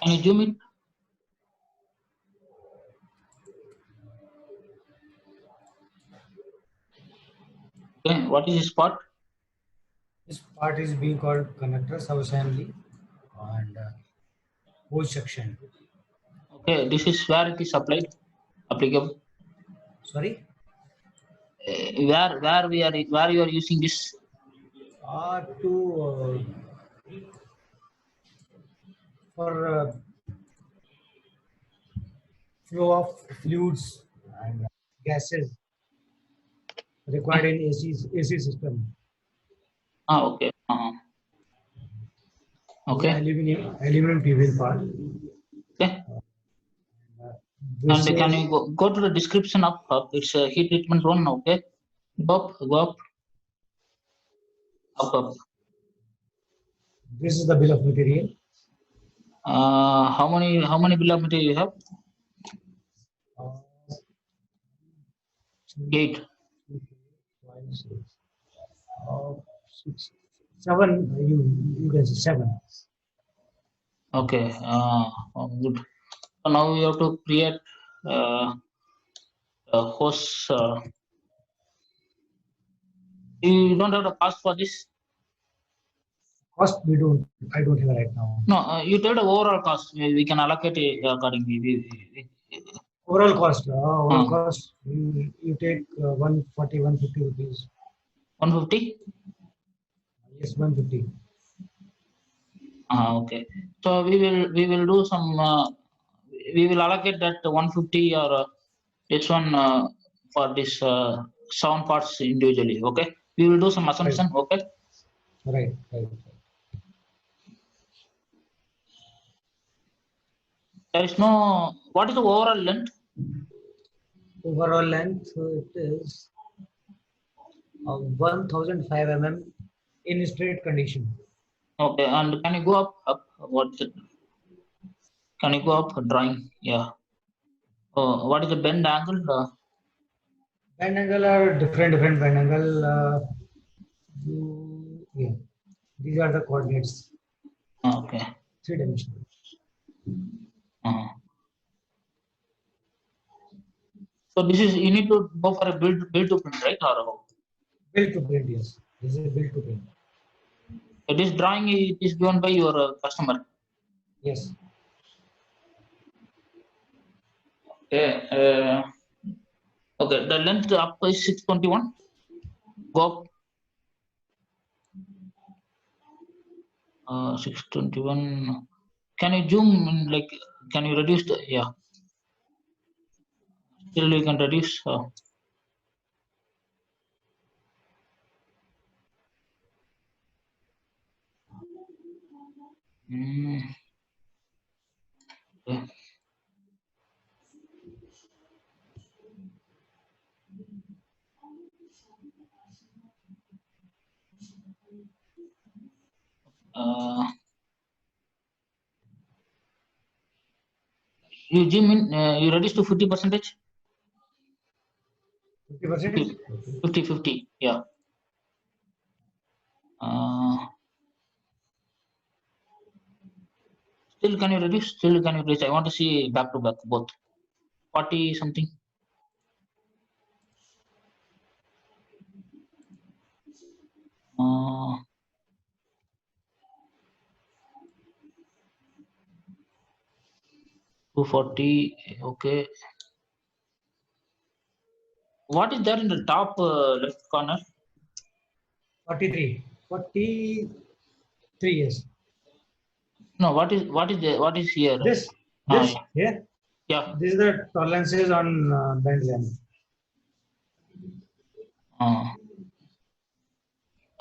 Can you zoom it? Okay, what is this part? This part is being called connector subassembly and hose section. Okay, this is where it is applied, applicable. Sorry? Where you are using this? For flow of fluids and gases required in AC system. Okay. Okay. Aluminum PVL part. Okay. This And can is, you go to the description of it's a heat treatment one? Okay. Go up. Up. this is the bill of material. How many bill of material you have? 8. 6, 7. You can say 7. Okay. Good. So now you have to create a hose. You don't have the cost for this. Cost I don't have right now. No, you tell the overall cost. We can allocate it accordingly. Overall cost. You take 140, 150 rupees. 150. Yes, 150. Okay. So we will do some. We will allocate that 150 or this one for this 7 parts individually. Okay. We will do some assumption. Right. Okay. Right. There is no. What is the overall length? Overall length it is 1005 mm in straight condition. Okay. And can you go up? What is it? Can you go up drawing? Yeah. What is the bend angle? Bend angle are different bend angle. Yeah, these are the coordinates. Okay. 3-dimensional. So this is you need to go for a build to print, right? Or build to print, yes. This is a build to print. This drawing is given by your customer. Yes. Okay. Okay. The length up is 621. Go up. 621. Can you zoom in? Like, can you reduce the? Yeah. Still, you can reduce. Okay. You zoom in. You reduce to 50%. 50%. 50. Yeah. Still, can you reduce? Still, can you reduce? I want to see back to back both. 40 something. Uh, 240. Okay. What is there in the top left corner? 43. 43, yes. No, what is here? This here. Yeah. This is the tolerances on bend length.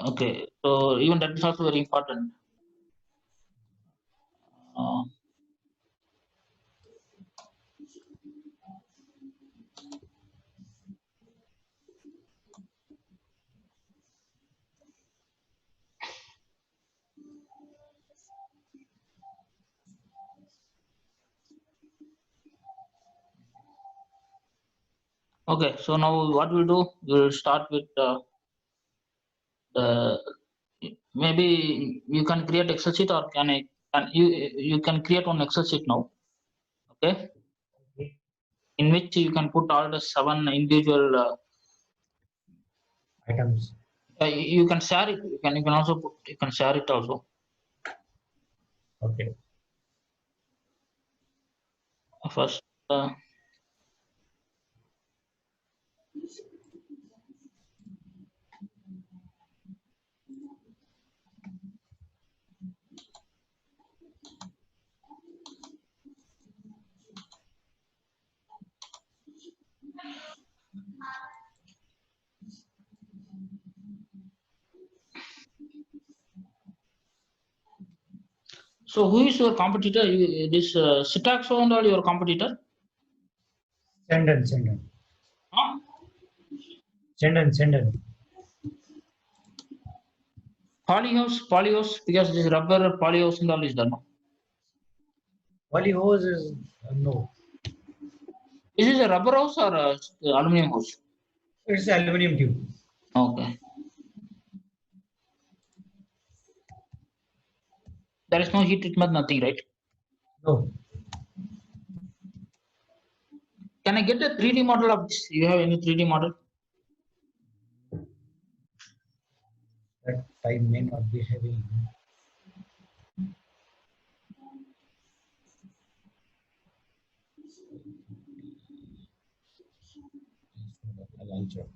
Okay. So even that is also very important. Okay. So now what we'll do? We'll start with maybe you can create Excel sheet or can I And you can create one Excel sheet now, okay, Okay. in which you can put all the 7 individual. Items. You can share it. You can also put, you can share it also. Okay. First, so who is your competitor? This Sitaxo and all your competitor? Senden. Huh? Senden. Polyhouse, because this rubber polyhouse and all is done. Polyhose is no. Is this a rubber house or a aluminum house? It's aluminum tube. Okay. There is no heat treatment, nothing, right? No. Can I get a 3D model of this? You have any 3D model? That I may not be having. I'll check.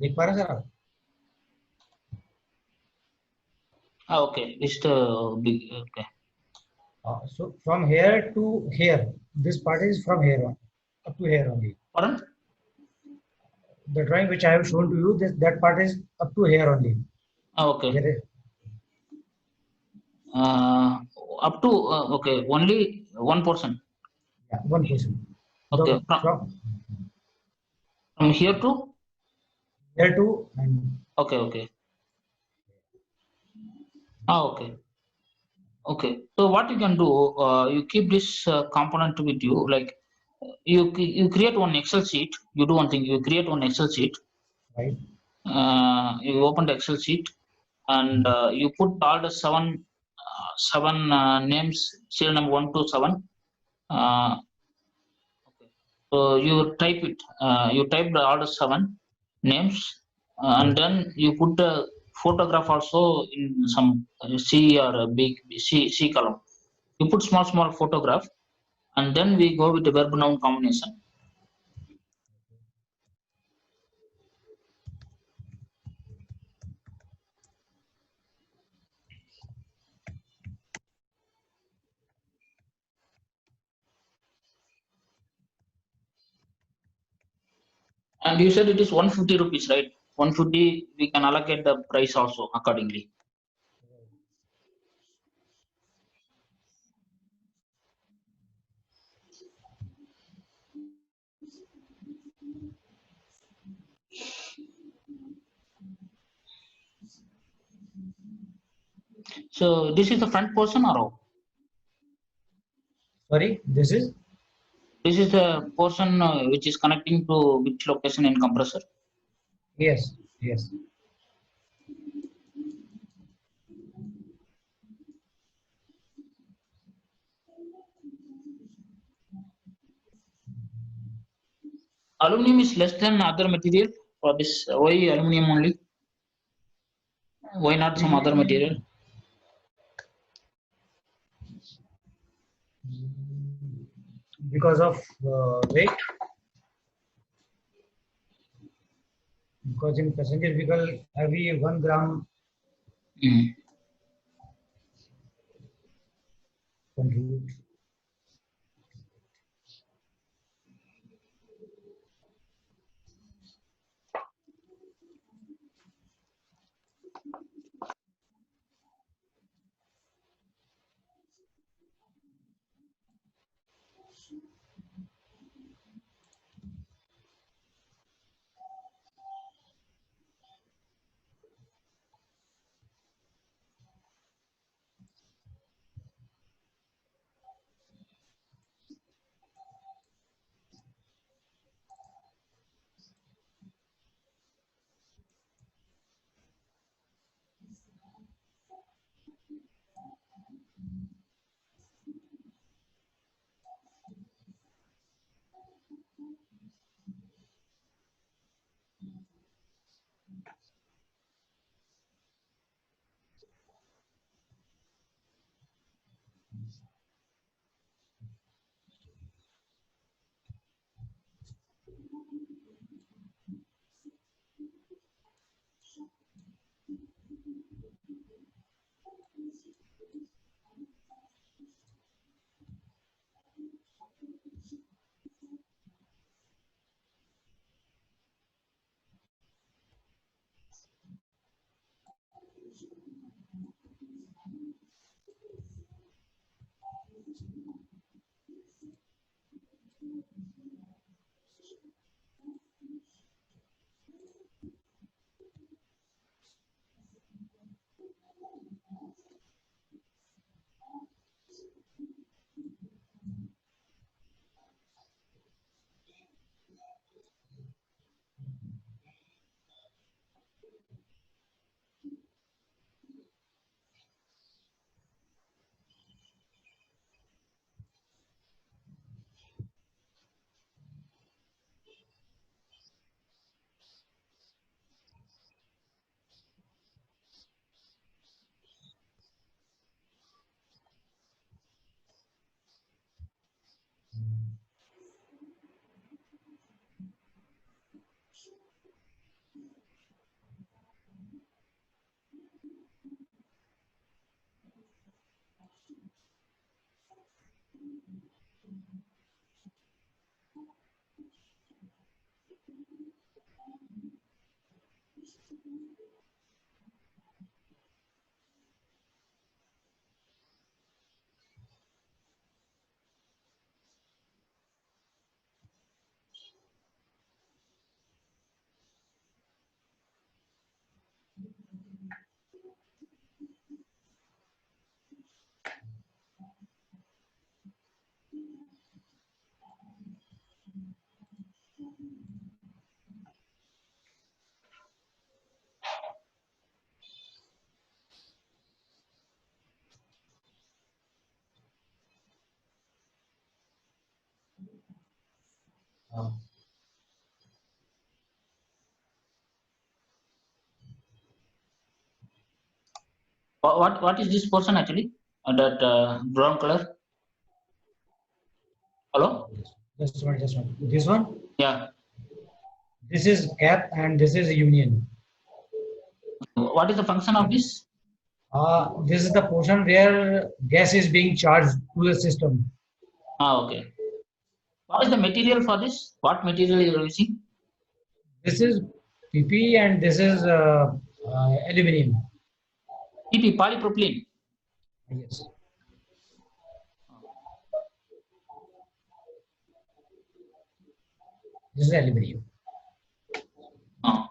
देख पा रहे sir आप? Okay, it's the big. Okay. So from here to here, this part is from here on up to here only. Pardon? The drawing which I have shown to you, that part is up to here only. Okay. There is, Up to okay, only 1%. yeah, 1%. Okay, from here to here to and okay. Okay. Okay. So what you can do, you keep this component with you. Like you create one Excel sheet. You do one thing. You create one Excel sheet. right. You open the Excel sheet and you put all the seven names, serial number 1 to 7. Okay. So you type it. You type all the 7 names, and then you put a photograph also in some C or a big C column. You put small photograph, and then we go with the verb noun combination. And you said it is 150 rupees, right? 150, we can allocate the price also accordingly. So this is the front portion or how? Sorry, this is? This is the portion which is connecting to which location in compressor? Yes, yes. Aluminum is less than other material for this. Why aluminum only? Why not some other material? Because of weight. Because in passenger vehicle, every 1 gram Mm. contribute. What is this portion actually? That brown color. Hello? Just one, just one. This one, Yeah. this is cap and this is union. What is the function of this? This is the portion where gas is being charged to the system. Okay. What is the material for this? What material you are using? This is PP, and this is aluminum. PP, polypropylene. Yes. This is aluminum. Oh.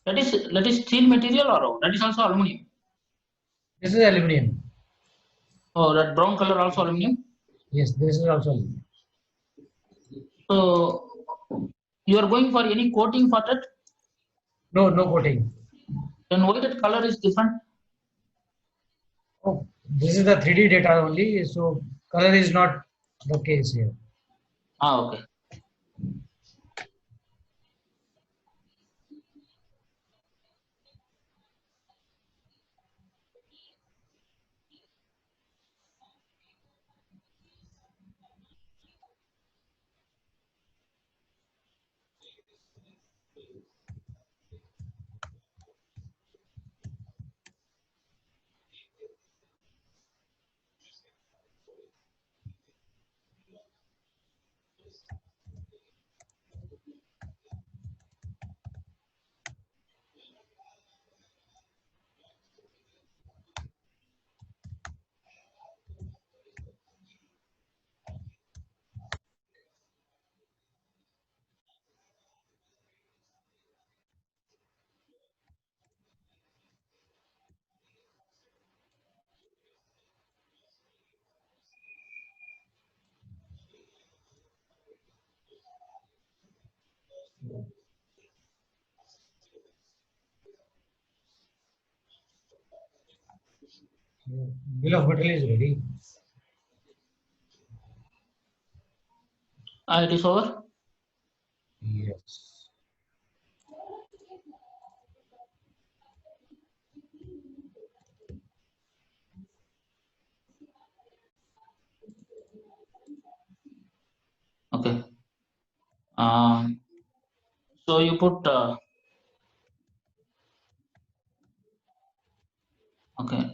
That is steel material or that is also aluminum? This is aluminum. Oh, that brown color also aluminum? Yes, this is also aluminum. So you are going for any coating for that? No, no coating. Then why that color is different? Oh, this is the 3D data only, so color is not the case here. Ah, okay. Bill of material is ready. It is over. Yes. Okay. So you put okay.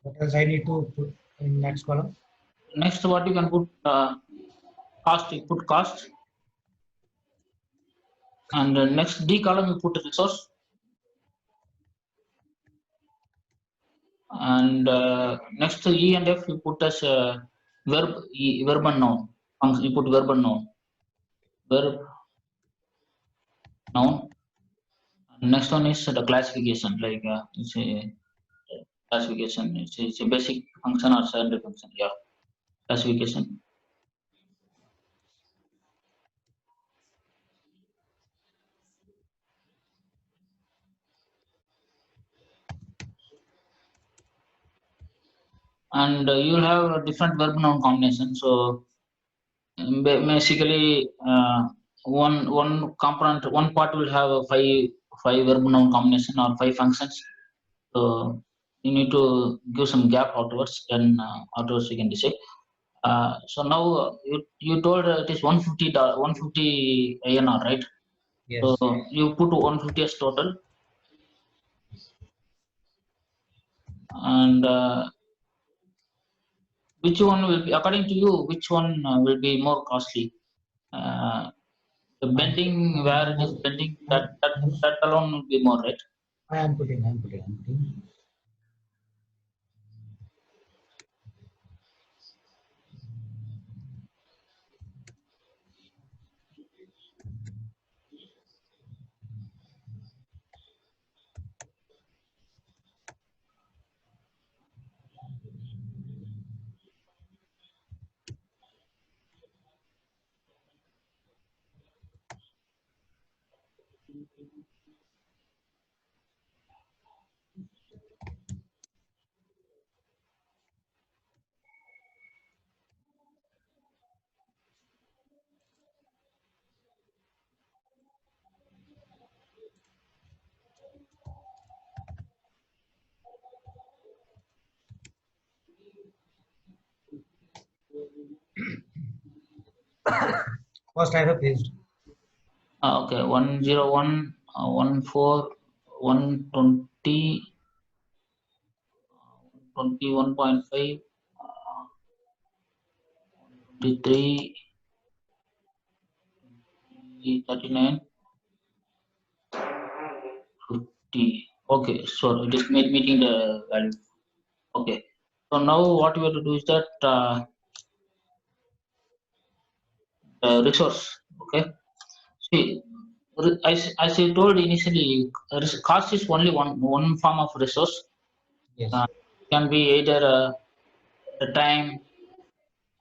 What else I need to put in next column? Next, what you can put cost. You put cost, and next D column you put resource, and next to E and F you put as verb and noun. You put verb and noun. Verb, noun. Next one is the classification, like it's a classification. It's a basic function or secondary function. Yeah, classification. And you'll have a different verb noun combination. So basically, one component, one part will have a five verb noun combination or five functions. So you need to give some gap afterwards. Then afterwards you can decide. So now you told it is 150 150 INR, right? Yes. So you put 150 as total, and which one will be, according to you, which one will be more costly? Uh, the bending, where it is bending, that alone will be more, right? I am putting. First I have placed. Okay, 101, 14, 120, 21.5, 23, 39, 50. Okay, so it is meeting the value. Okay. So now what we have to do is that resource. Okay. See, as I told initially, cost is only one form of resource. Yes. Can be either the time,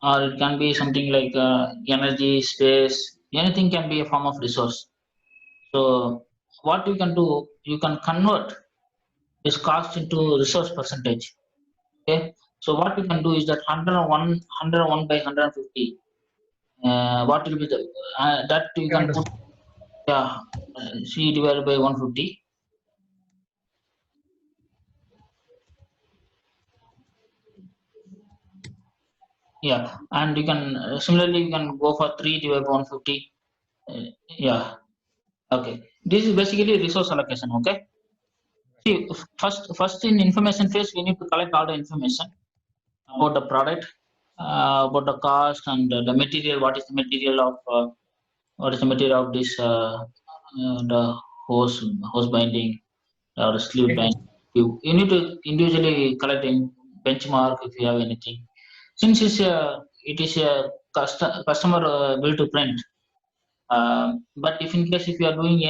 or it can be something like energy, space. Anything can be a form of resource. So what you can do, you can convert this cost into resource percentage. Okay. So what you can do is that 101 by 150. What will be the that you I can put, understand. yeah, C divided by 150. Yeah, and you can similarly you can go for 3 divided by 150. Yeah, okay. This is basically resource allocation. Okay. See, first in information phase, we need to collect all the information about the product, about the cost and the material. What is the material of what is the material of this the hose binding or sleeve Okay. binding? You need to individually collect in benchmark if you have anything. Since it is a customer bill to print, but if in case if you are doing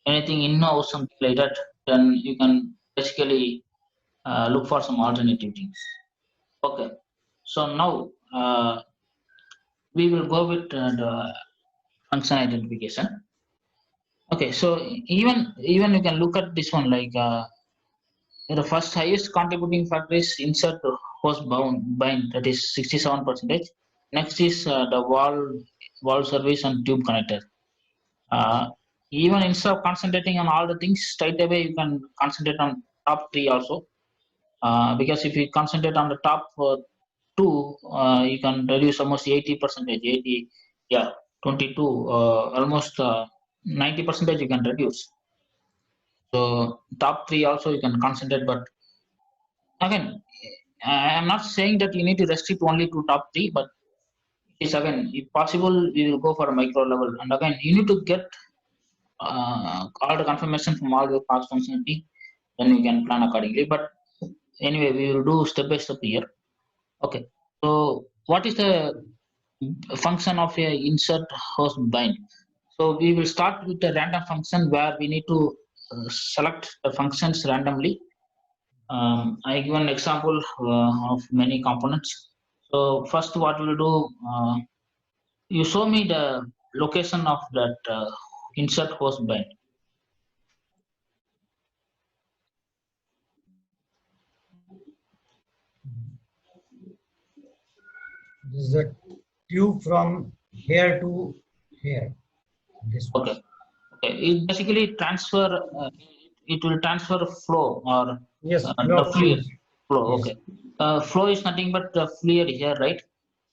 anything in-house something like that, then you can basically look for some alternative things. Okay, so now we will go with the function identification. Okay, so even you can look at this one like the first highest contributing factor is insert host bind, that is 67%. Next is the wall service and tube connector. Uh, Even instead of concentrating on all the things straight away, you can concentrate on top three also. Because if you concentrate on the top two, you can reduce almost 80%, 80, yeah, 22, almost 90% you can reduce. So top three also you can concentrate, but again, I am not saying that you need to restrict only to top three, but it's again, if possible, we will go for a micro level. And again, you need to get all the confirmation from all your past functionality, then we can plan accordingly. But anyway, we will do step by step here. Okay. So what is the function of a insert host bind? So we will start with a random function where we need to select the functions randomly. I give an example of many components. So first, what we'll do, you show me the location of that insert host bind. This is the tube from here to here. This one. Okay. Okay. It basically transfer. It will transfer flow or Yes, flow the of fluid fluids. flow. Yes. Okay. Flow is nothing but the fluid here, right?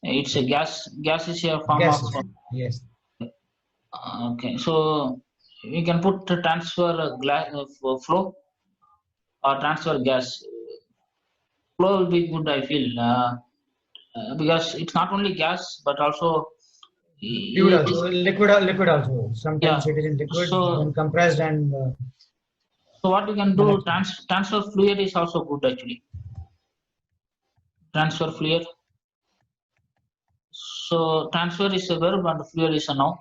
It's a gas. Gas is a form of. Gases. Yes. Okay. So we can put the transfer flow or transfer gas. Flow will be good, I feel, because it's not only gas but also Fluid it also. is, Liquid also. yeah. Sometimes it is in liquid, So then compressed and so what we can do, electric. transfer fluid is also good actually. Transfer fluid. So transfer is a verb and fluid is a noun.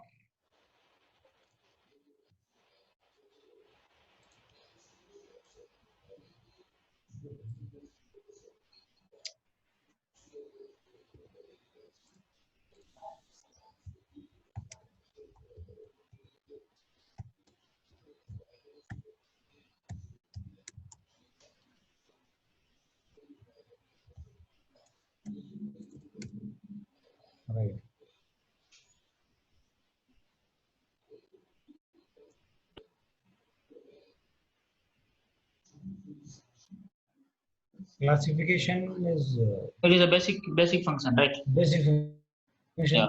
Right. Classification is It is a basic function, right? basic Yeah. function.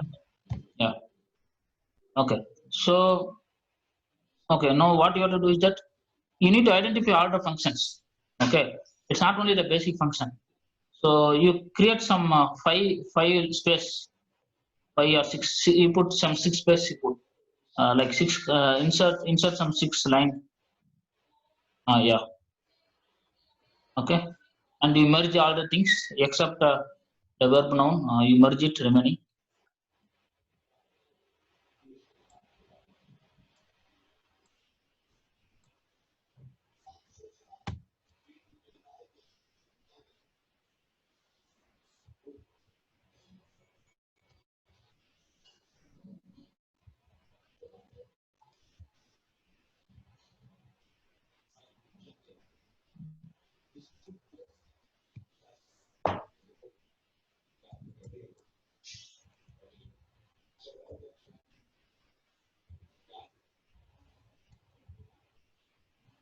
Yeah. Okay. So okay, now what you have to do is that you need to identify all the functions. Okay. It's not only the basic function. So you create some five space, 5 or 6. You put some 6 space. You put like 6. Insert some 6 line. Yeah. Okay. And you merge all the things except the verb noun. You merge it remaining.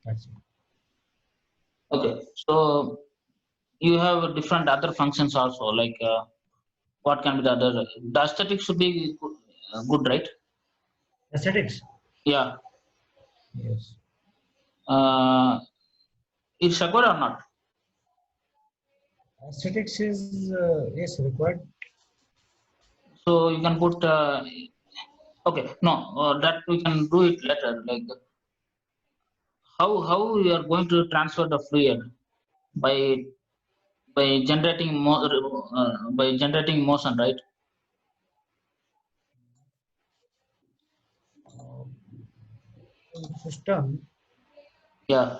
That's it. Okay. So you have different other functions also, like what can be the other? The aesthetic should be good, right? Aesthetics. Yeah. Yes. It's required or not? Aesthetics is yes required. So you can put. Okay. No, that we can do it later. Like how you are going to transfer the fluid by generating by generating motion, right? System Yeah.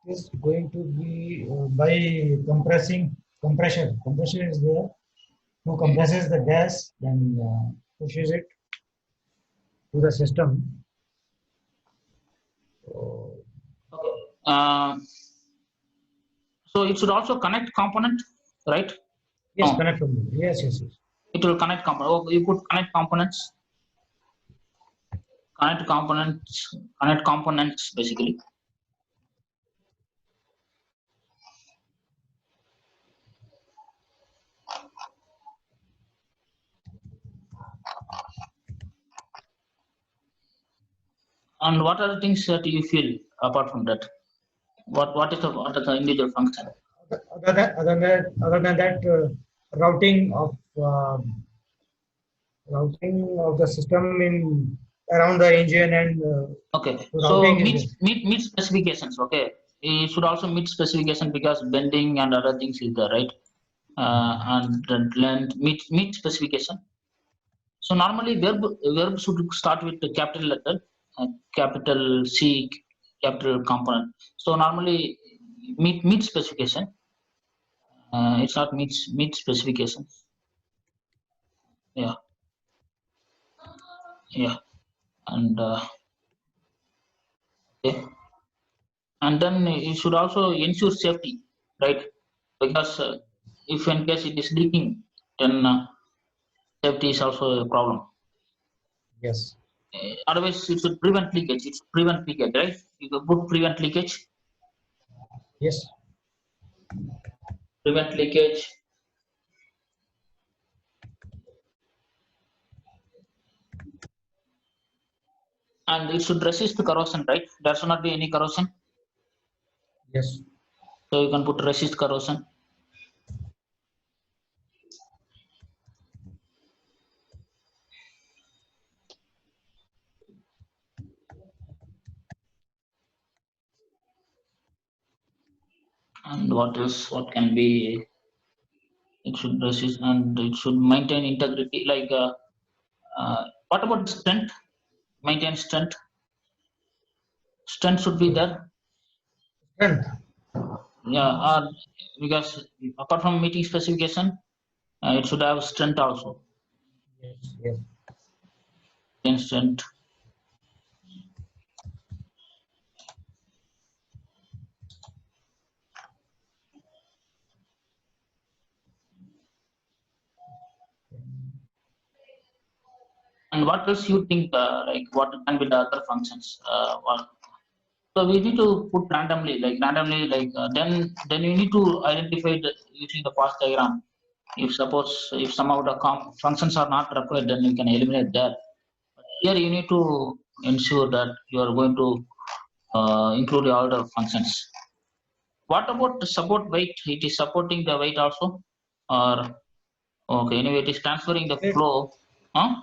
is going to be by compressing compression. Compression is there. Who compresses the gas, then pushes it to the system. So, Okay. So it should also connect component, right? yes, No, connect from yes, yes, yes. it will connect component. Oh, you put connect components. Connect components basically. And what are the things that you feel apart from that? What are the individual function? Other than that, routing of the system in around the engine and Okay, so routing is there. meet specifications. Okay, it should also meet specification because bending and other things is there, right? And then meet specification. So normally verb should start with the capital letter, capital C, capital component. So normally meet specification. It's not meet specification. Yeah, yeah, and okay. And then you should also ensure safety, right? Because if in case it is leaking, then safety is also a problem. Yes, Otherwise, it should prevent leakage. It should prevent leakage, right? You could put prevent leakage, yes, prevent leakage, and it should resist corrosion, right? There should not be any corrosion. yes. So you can put resist corrosion. And what else? What can be? It should resist and it should maintain integrity. Like what about strength? Maintain strength. Strength should be there. Strength. Yeah, because apart from meeting specification, it should have strength also. Yes, yes. Strength. And what else you think? Like what can be the other functions? So we need to put randomly, then you need to identify using the fast diagram. If somehow the functions are not required, then you can eliminate that. But here you need to ensure that you are going to include all the functions. What about the support weight? It is supporting the weight also, or okay? Anyway, it is transferring the It flow. Huh?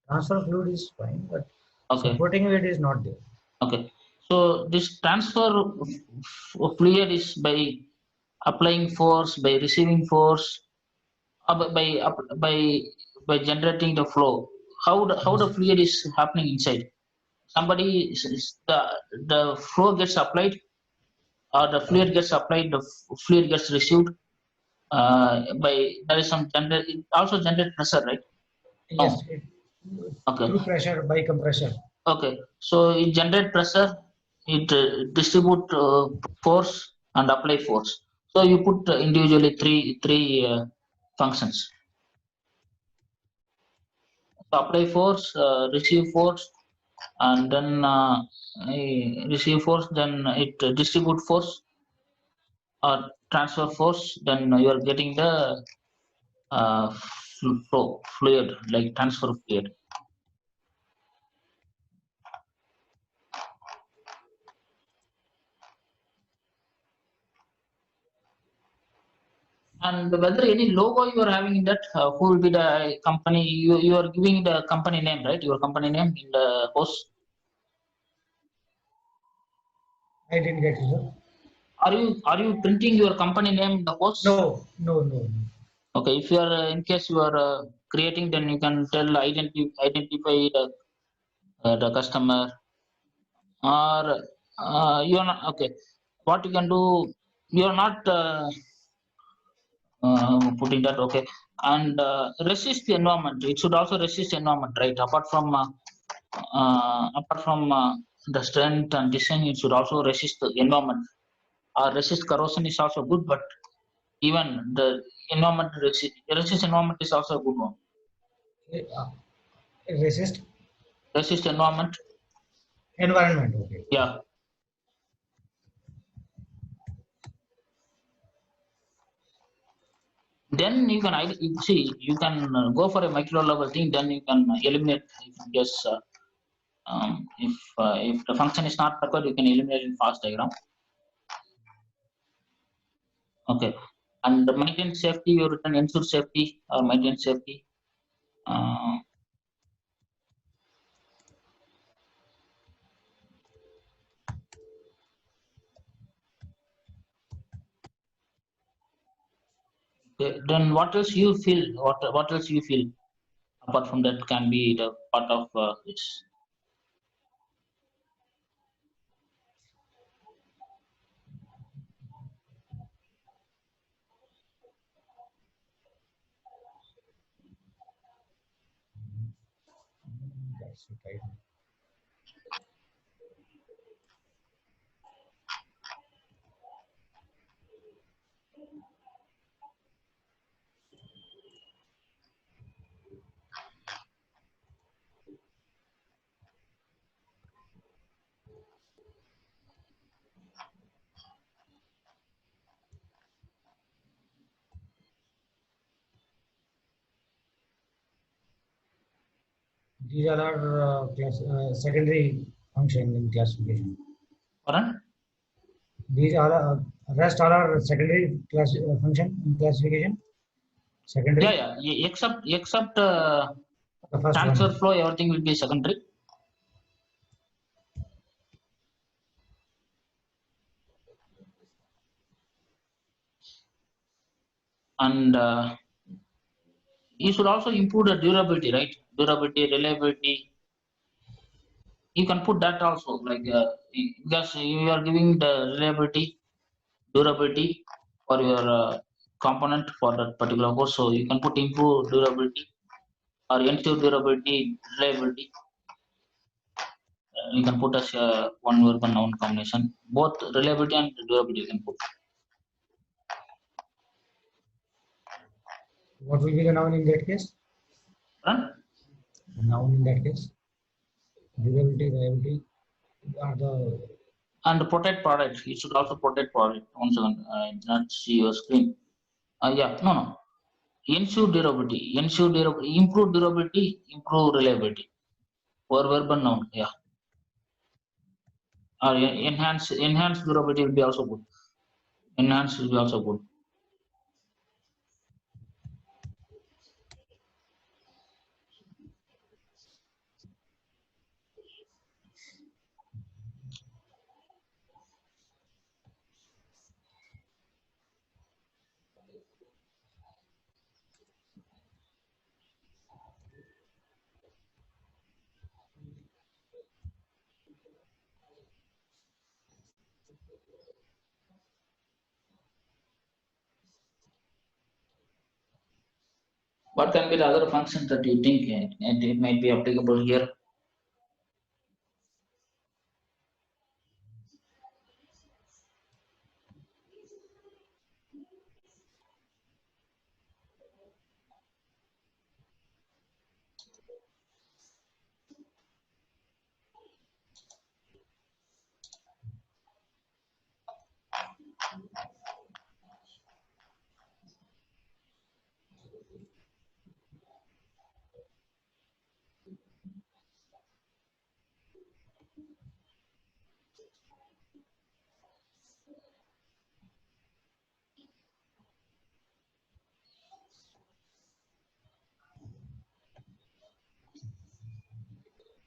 transfer fluid is fine, but Okay. supporting weight is not there. Okay. So this transfer of fluid is by applying force, by receiving force, by generating the flow. How the Yes. fluid is happening inside? Somebody the flow gets applied, or the fluid gets applied, the fluid gets received by there is some generate. It also generate pressure, right? Yes. No. It, Okay. through pressure by compressor. Okay. So it generate pressure. It distribute force and apply force. So you put individually three functions. So apply force, receive force, and then receive force. Then it distribute force or transfer force. Then you are getting the flow fluid, like transfer fluid. And whether any logo you are having in that, who will be the company? You are giving the company name, right? Your company name in the post. I didn't get you, sir. Are you printing your company name in the post? No, no, no, no. Okay, if you are in case you are creating, then you can tell identify the customer, or you are not okay. What you can do, you are not putting that, okay, and resist the environment. It should also resist environment, right? Apart from the strength and design, it should also resist the environment. Resist corrosion is also good, but even the resist environment is also a good one. Eh, resist Resist environment, environment. Okay. yeah. Then you can see, you can go for a micro level thing. Then you can eliminate, if yes, if the function is not required, you can eliminate in fast diagram. Okay, and maintain safety. You written ensure safety or maintain safety. Uh, okay. Then what else you feel? What else you feel apart from that can be the part of this? That's right. These are our secondary function in classification. Pardon? These are rest are our secondary function in classification. Yeah, Secondary, yeah. Except the first transfer one. flow, everything will be secondary. And you should also improve the durability, right? Durability, reliability. You can put that also, like because you are giving the reliability, durability for your component for that particular course. So you can put improve durability or ensure durability, reliability. You can put as one verb and noun combination. Both reliability and durability you can put. What will be the noun in that case? Right? Noun in that case. Durability, reliability are the And protect product. You should also protect product. One second, I did not see your screen. Yeah, no. Ensure durability, improve durability, improve reliability. Or verb and noun, yeah. Or enhance durability will be also good. Enhance will be also good. What can be the other functions that you think it might be applicable here?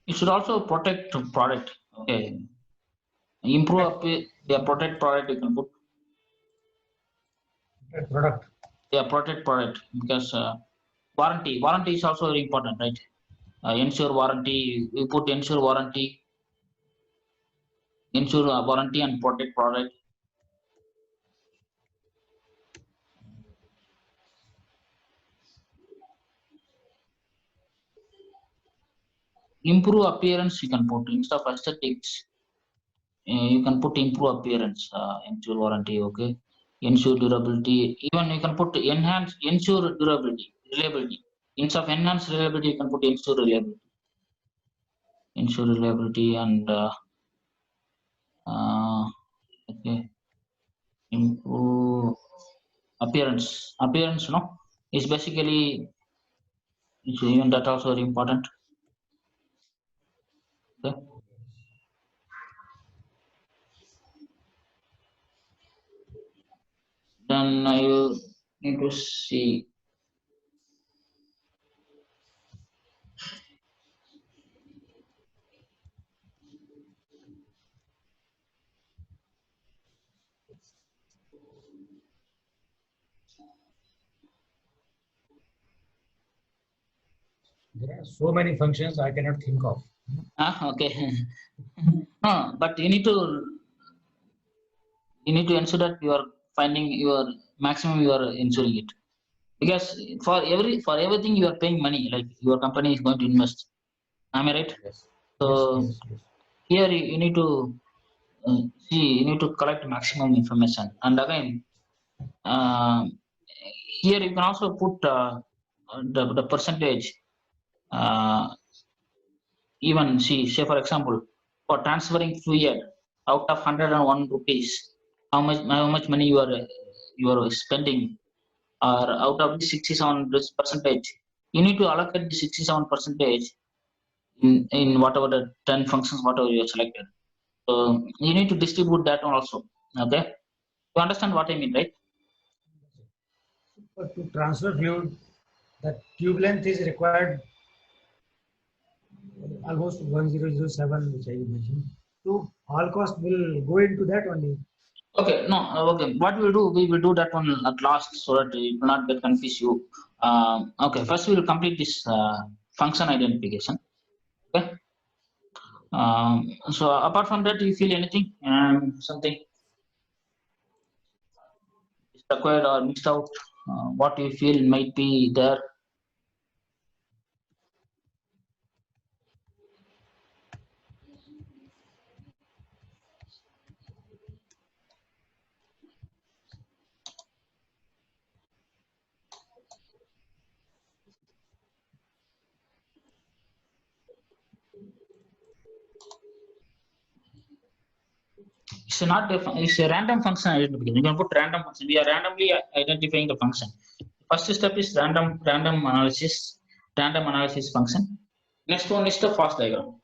It should also protect the product. Okay. Protect product you can put. Product. Yeah, protect product because warranty is also very important, right? Ensure warranty. We put ensure warranty and protect product. Improve appearance you can put instead of aesthetics. You can put improve appearance, ensure warranty, okay. Ensure durability. Even you can put ensure durability, reliability. Instead of enhance reliability, you can put ensure reliability. Ensure reliability and okay. Improve appearance. Appearance, no, is basically even that also very important. Okay. Then you need to see. There are so many functions I cannot think of. Okay. No, but you need to ensure that you are finding your maximum, you are ensuring it, because for everything you are paying money, like your company is going to invest, am I right? Yes. So Yes. here you need to you need to collect maximum information, and again uh, here you can also put the percentage, uh, even say for example, for transferring Fiat out of 101 rupees, how much money you are spending, or out of the 67 percentage, you need to allocate the 67 percentage in whatever the 10 functions whatever you have selected. So you need to distribute that one also. Okay, you understand what I mean, right? But to transfer fluid, the tube length is required almost 1007, which I mentioned. So all cost will go into that only. Okay, no, okay. What we'll do, we will do that one at last so that it will not get confuse you. Okay, first we will complete this function identification. Okay. So apart from that, do you feel anything? Something is acquired or missed out? What you feel might be there? It's a random function identification. You can put random function. We are randomly identifying the function. First step is random analysis function. Next one is the fast diagram.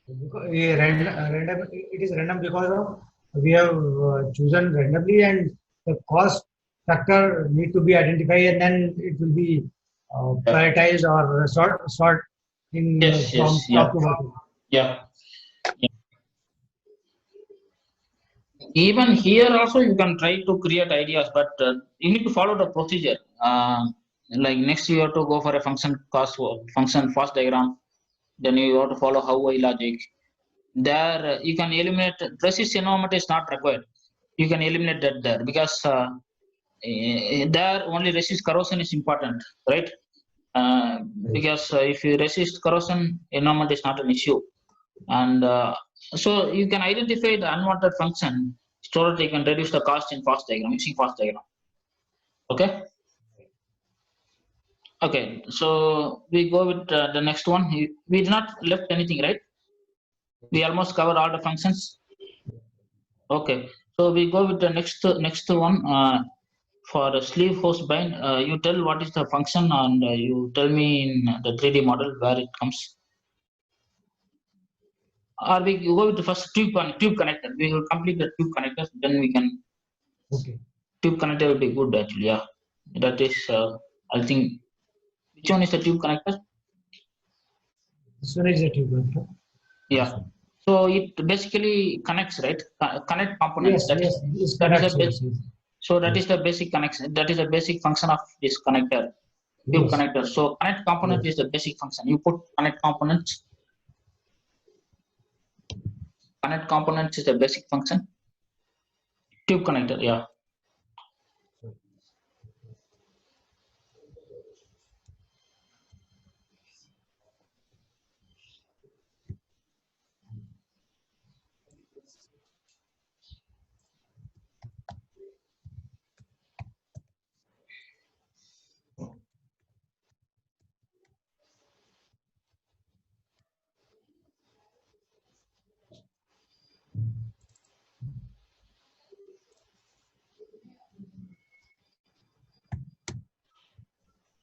Because random, it is random because of we have chosen randomly, and the cost factor need to be identified, and then it will be prioritized or sort in Yes, from yes, yeah, top to bottom. yeah. Even here also you can try to create ideas, but you need to follow the procedure. Like next you have to go for a function fast diagram. Then you have to follow Hawaii logic. There you can eliminate resist environment is not required. You can eliminate that there because there only resist corrosion is important, right? Because if you resist corrosion, environment is not an issue. And so you can identify the unwanted function so that you can reduce the cost in fast diagram using fast diagram. Okay. Okay. So we go with the next one. We did not left anything, right? We almost covered all the functions. Okay. So we go with the next one. For the sleeve hose bind, you tell what is the function and you tell me in the 3D model where it comes. Or we go with the first tube connector. We will complete the tube connectors, then we can. Okay. Tube connector will be good actually. Yeah, that is. I think. Which one is the tube connector? This one is a tube connector. Yeah. So it basically connects, right? Connect components. Yes, yes, it's That is correct. a Yes, yes. so that is the basic connection. That is the basic function of this connector, tube Yes, connector. So connect component yes. is the basic function. You put connect components. Connect components is the basic function. Tube connector. Yeah.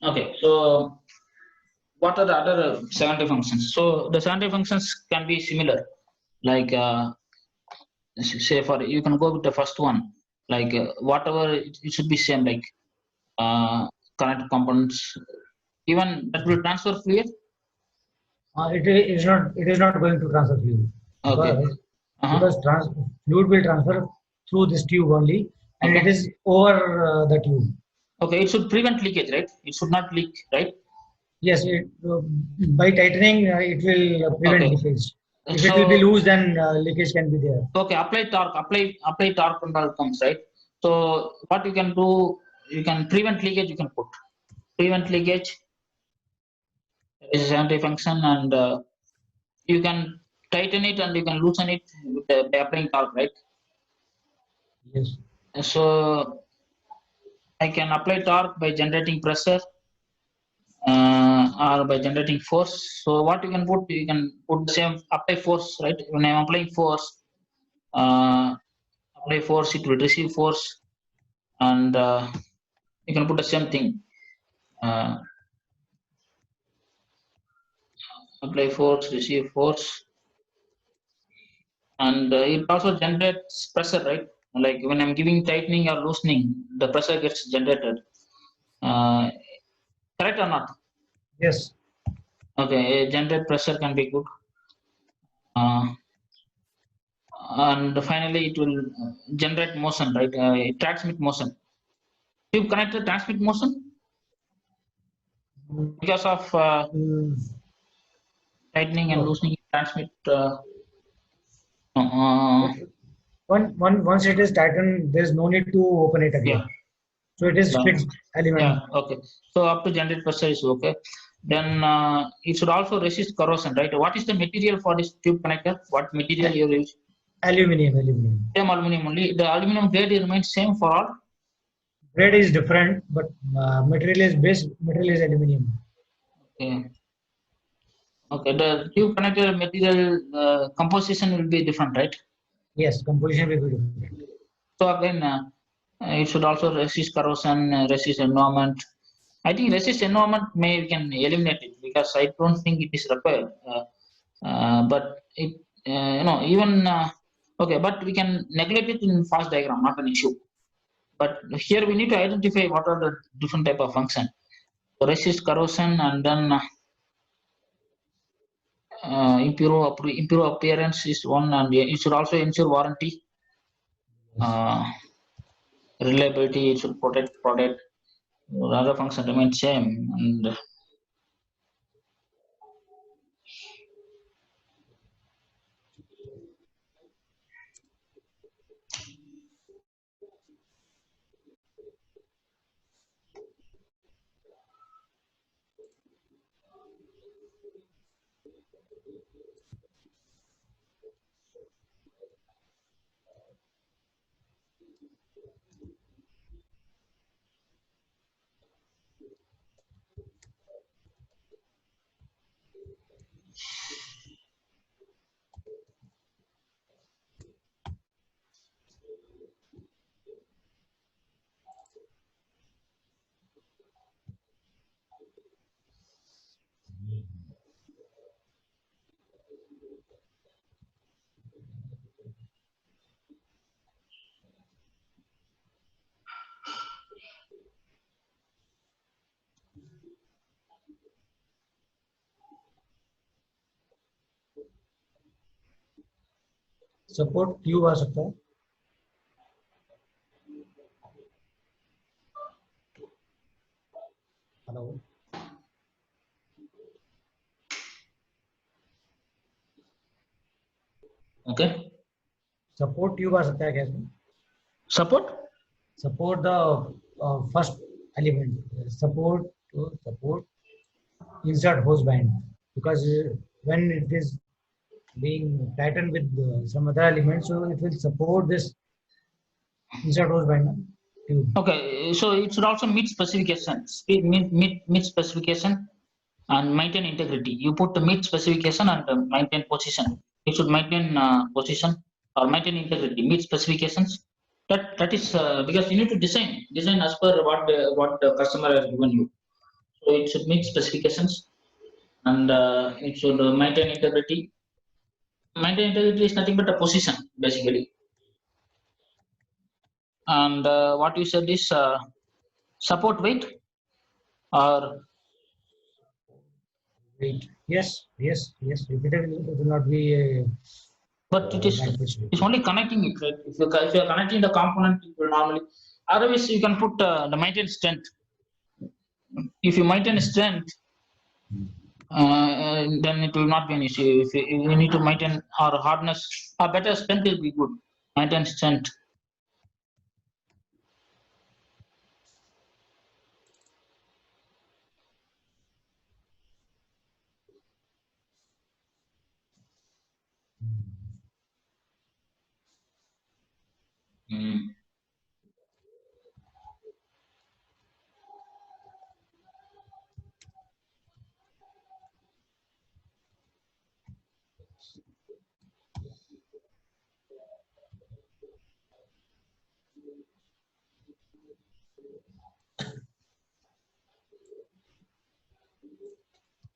Okay. So what are the other secondary functions? So the secondary functions can be similar, like say for you can go with the first one, like whatever it should be same, like connect components, even that will transfer fluid. It is not. It is not going to transfer fluid Okay. because fluid will transfer through this tube only, and it Okay. is over the tube. Okay. It should prevent leakage, right? It should not leak, right? Yes, by tightening it will prevent Okay. leakage. If it will be So loose, then leakage can be there. okay, apply torque control comes, right? So what you can do, you can prevent leakage. You can put prevent leakage is anti function, and you can tighten it and you can loosen it with by applying torque, right? Yes. So I can apply torque by generating pressure or by generating force. So what you can put the same apply force, right? When I'm applying force, uh, apply force, it will receive force, and you can put the same thing. Uh, apply force, receive force, and it also generates pressure, right? Like when I'm giving tightening or loosening, the pressure gets generated. Uh, Correct or not? Yes. Okay, generate pressure can be good. And finally, it will generate motion, right? It transmit motion. Tube connector transmit motion because of Mm, tightening and no. loosening. It transmit. Uh, Once it is tightened, there is no need to open it yeah, again. So it is yeah, fixed yeah. element. Okay. So up to generate pressure is okay. Then it should also resist corrosion, right? What is the material for this tube connector? What material A- you use? Aluminum. Same aluminum only. The aluminum grade remains same for all. Grade is different, but material is aluminum. Okay. Okay. The tube connector material composition will be different, right? Yes, composition will be different. So again, it should also resist corrosion, resist environment. I think resist environment may we can eliminate it because I don't think it is required. But it even okay, but we can neglect it in fast diagram, not an issue. But here we need to identify what are the different type of function. So resist corrosion, and then improve appearance is one, and it should also ensure warranty, reliability. It should protect product. The other function remains same, and support tube आ सकता है. Hello. okay. Support tube आ सकता है क्या इसमें? Support. Support the first element. Support insert hose band, because when it is being tightened with some other element, so it will support this insert hose band tube. Okay, so it should also meet specifications. Meet specification and maintain integrity. You put the meet specification and maintain position. It should maintain position or maintain integrity. Meet specifications. That is because you need to design as per what the customer has given you. So it should meet specifications, and it should maintain integrity. Maintain integrity is nothing but a position basically. And what you said is support weight or Wait. Yes. Repeatedly, it will not be a. but it's only connecting it, right? If you are connecting the component, it will normally. Otherwise, you can put the maintain strength. If you maintain strength, then it will not be an issue. If you need to maintain or hardness, or better strength will be good. Maintain strength. Mm.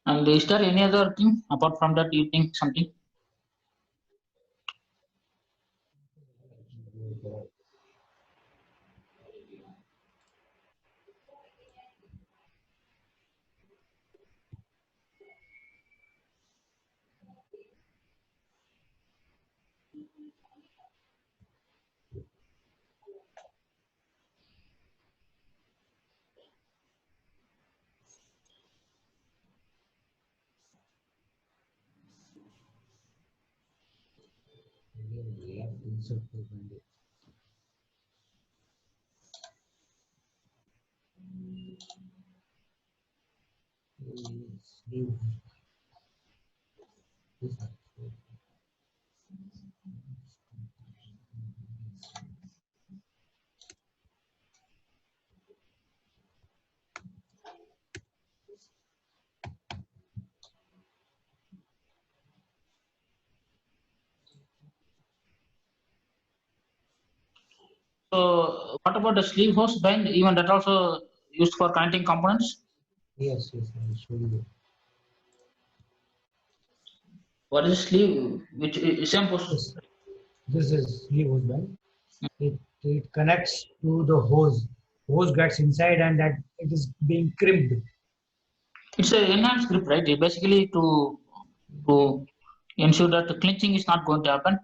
And is there any other thing apart from that? You think something? So what about the sleeve hose bind? Even that also used for connecting components? Yes, I will show you. What is sleeve? Which same post? This, this is sleeve hose band. It connects to the hose. Hose gets inside and that it is being crimped. It's a enhanced grip, right? Basically to ensure that the clinching is not going to happen.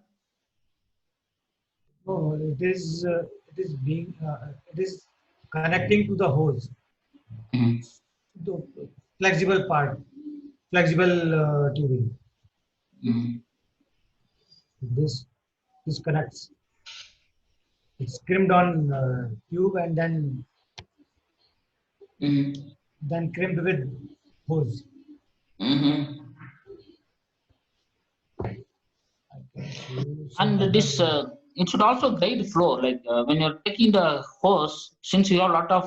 No, it is being it is connecting to the hose, Mhm. the flexible part, flexible tubing. Mhm. This this connects. It's crimped on tube and Mhm. then crimped with hose. Mhm. I can show you some And other. this it should also guide flow. Like when you're taking the hose, since you have a lot of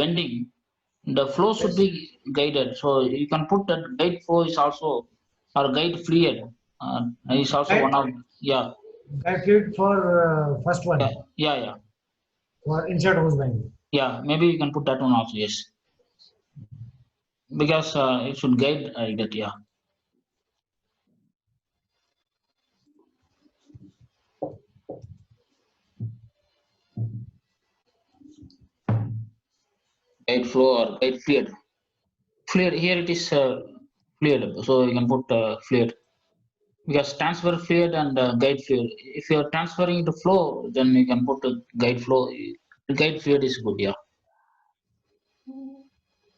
bending, the flow should Yes, be guided. So you can put that guide flow is also or guide fluid is also one guide, of yeah guide fluid for first yeah one yeah yeah for insert hose band. yeah. Maybe you can put that one also. Yes, because it should guide that yeah. Guide flow or guide fluid. Fluid here it is fluid. So you can put fluid. Because transfer fluid and guide fluid. If you're transferring the flow, then you can put a guide flow. The guide fluid is good, yeah.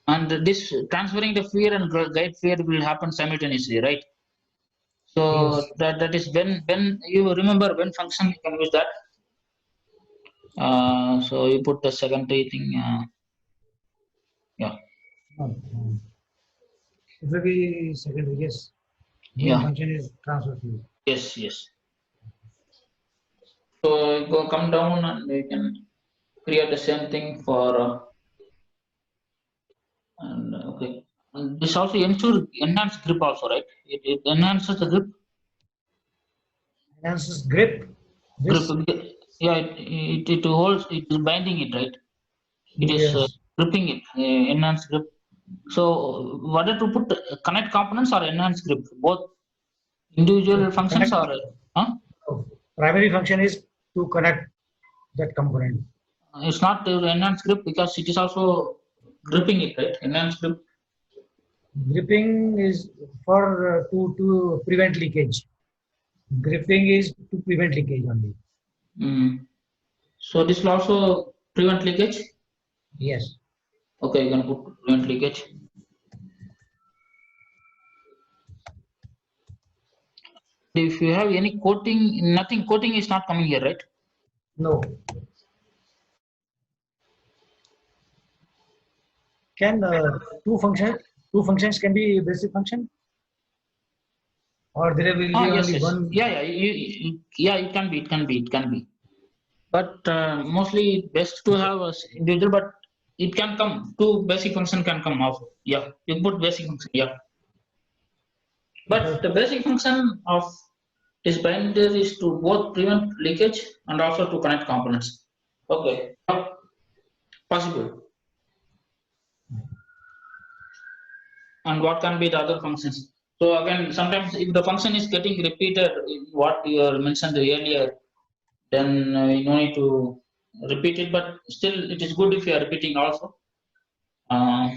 And this transferring the fluid and guide fluid will happen simultaneously, right? So Yes. that is when you remember when function you can use that. So you put the secondary thing. Yeah, It will be secondary. Yes. Main yeah, function is transfer fluid. yes, yes. So you go come down and you can create the same thing for and okay. And this also ensure enhanced grip also, right? It enhances the Enhances grip. grip. This. Yeah, it holds, it is binding it, right? It is Yes. gripping it, enhanced grip. So, whether to put connect components or enhanced grip, both individual functions Connect. or, huh? Primary function is to connect that component. It's not enhanced grip because it is also gripping it, right? Enhanced grip. Gripping is for to prevent leakage. Gripping is to prevent leakage only. Mm. So this will also prevent leakage. Yes. Okay, you can put prevent leakage. If you have any coating, nothing coating is not coming here, right? No. Can two functions can be basic function, or there will Ah, be yes, only yes. one. Yeah, yeah. Yeah, it can be, it can be, it can be. But mostly best to have a individual, but it can come. Two basic function can come also. Yeah, you put basic function. Yeah, but Because the basic function of this binder is to both prevent leakage and also to connect components. Okay, possible. And what can be the other functions? So again, sometimes if the function is getting repeated, what you mentioned earlier, then you no need to repeat it. But still, it is good if you are repeating also. Uh,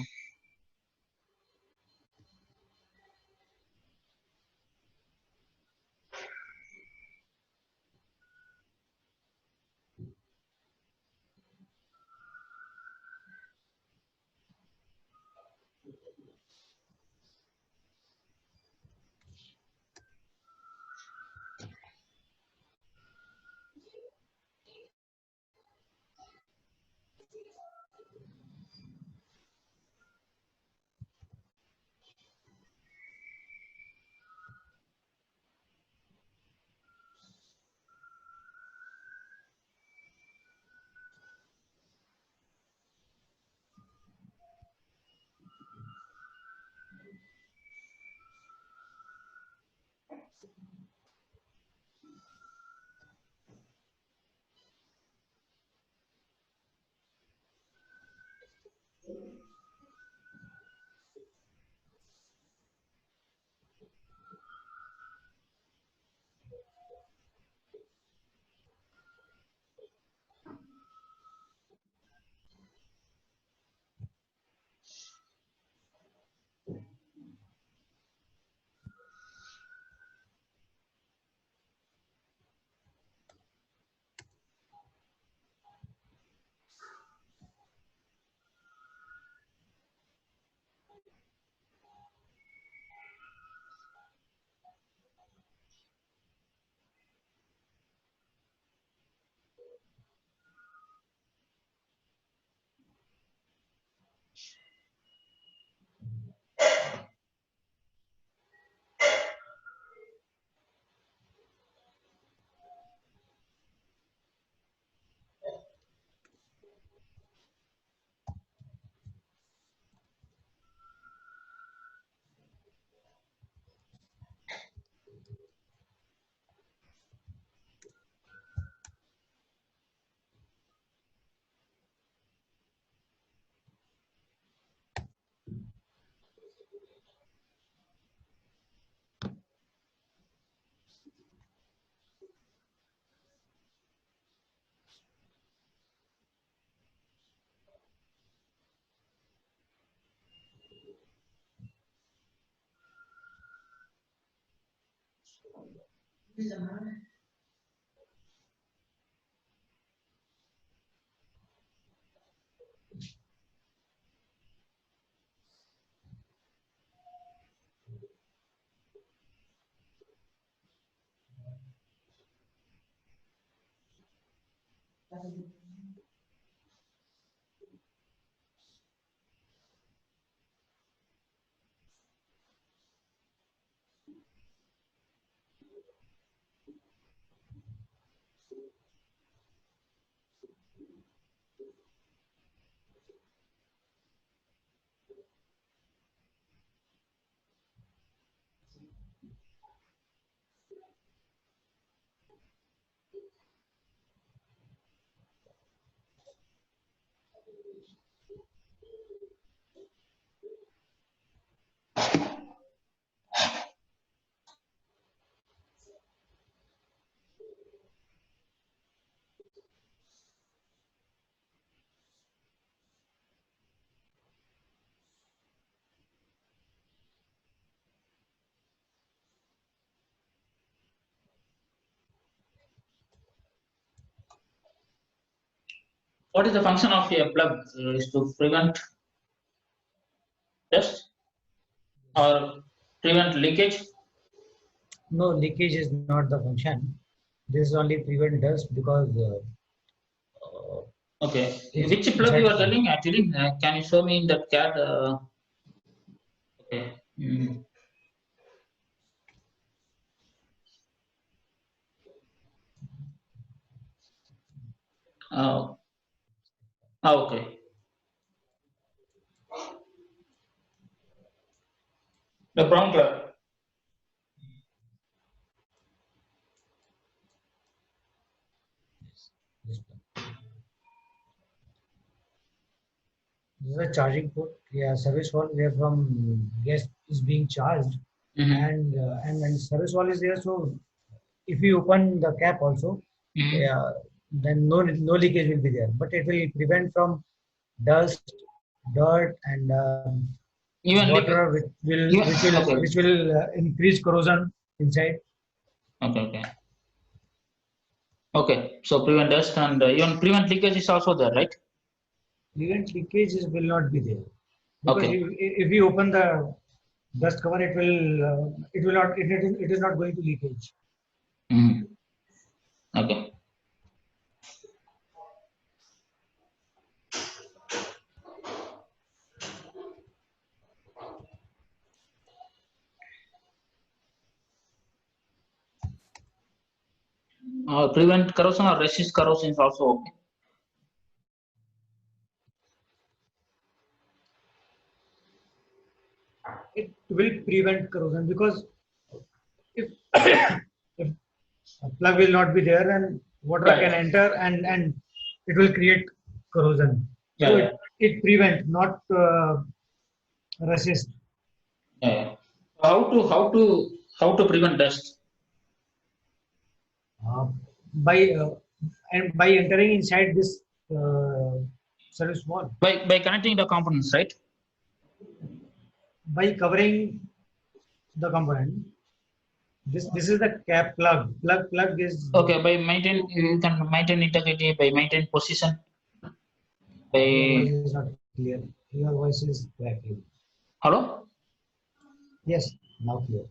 What is the function of a plug? Is to prevent dust or prevent leakage? No, leakage is not the function. This only prevent dust because Okay. it's Which plug you are telling actually? Can you show me in that CAD? Okay. Oh, okay. The brown color. this is a charging port. Yeah, service wall where from gas is being charged, and service wall is there. So if you open the cap also, yeah, then no leakage will be there. But it will prevent from dust, dirt, and Even water okay. which will increase corrosion inside. Okay. Okay. Okay. So prevent dust and even prevent leakage is also there, right? Prevent leakages will not be there because Okay. if you open the dust cover, it will not it is not going to leakage. Okay. Prevent corrosion or resist corrosion is also okay. It will prevent corrosion because if if a plug will not be there and water Yeah. can enter and it will create corrosion. Yeah. So Yeah. it prevent, not resist. Yeah. How to prevent dust? uh, by and by entering inside this uh, service wall, By connecting the components, right? by covering the component. This is the cap plug is Okay. By maintain, you can maintain integrity by maintain position. your voice By is not clear. Your voice is cracking. hello. Yes, now clear.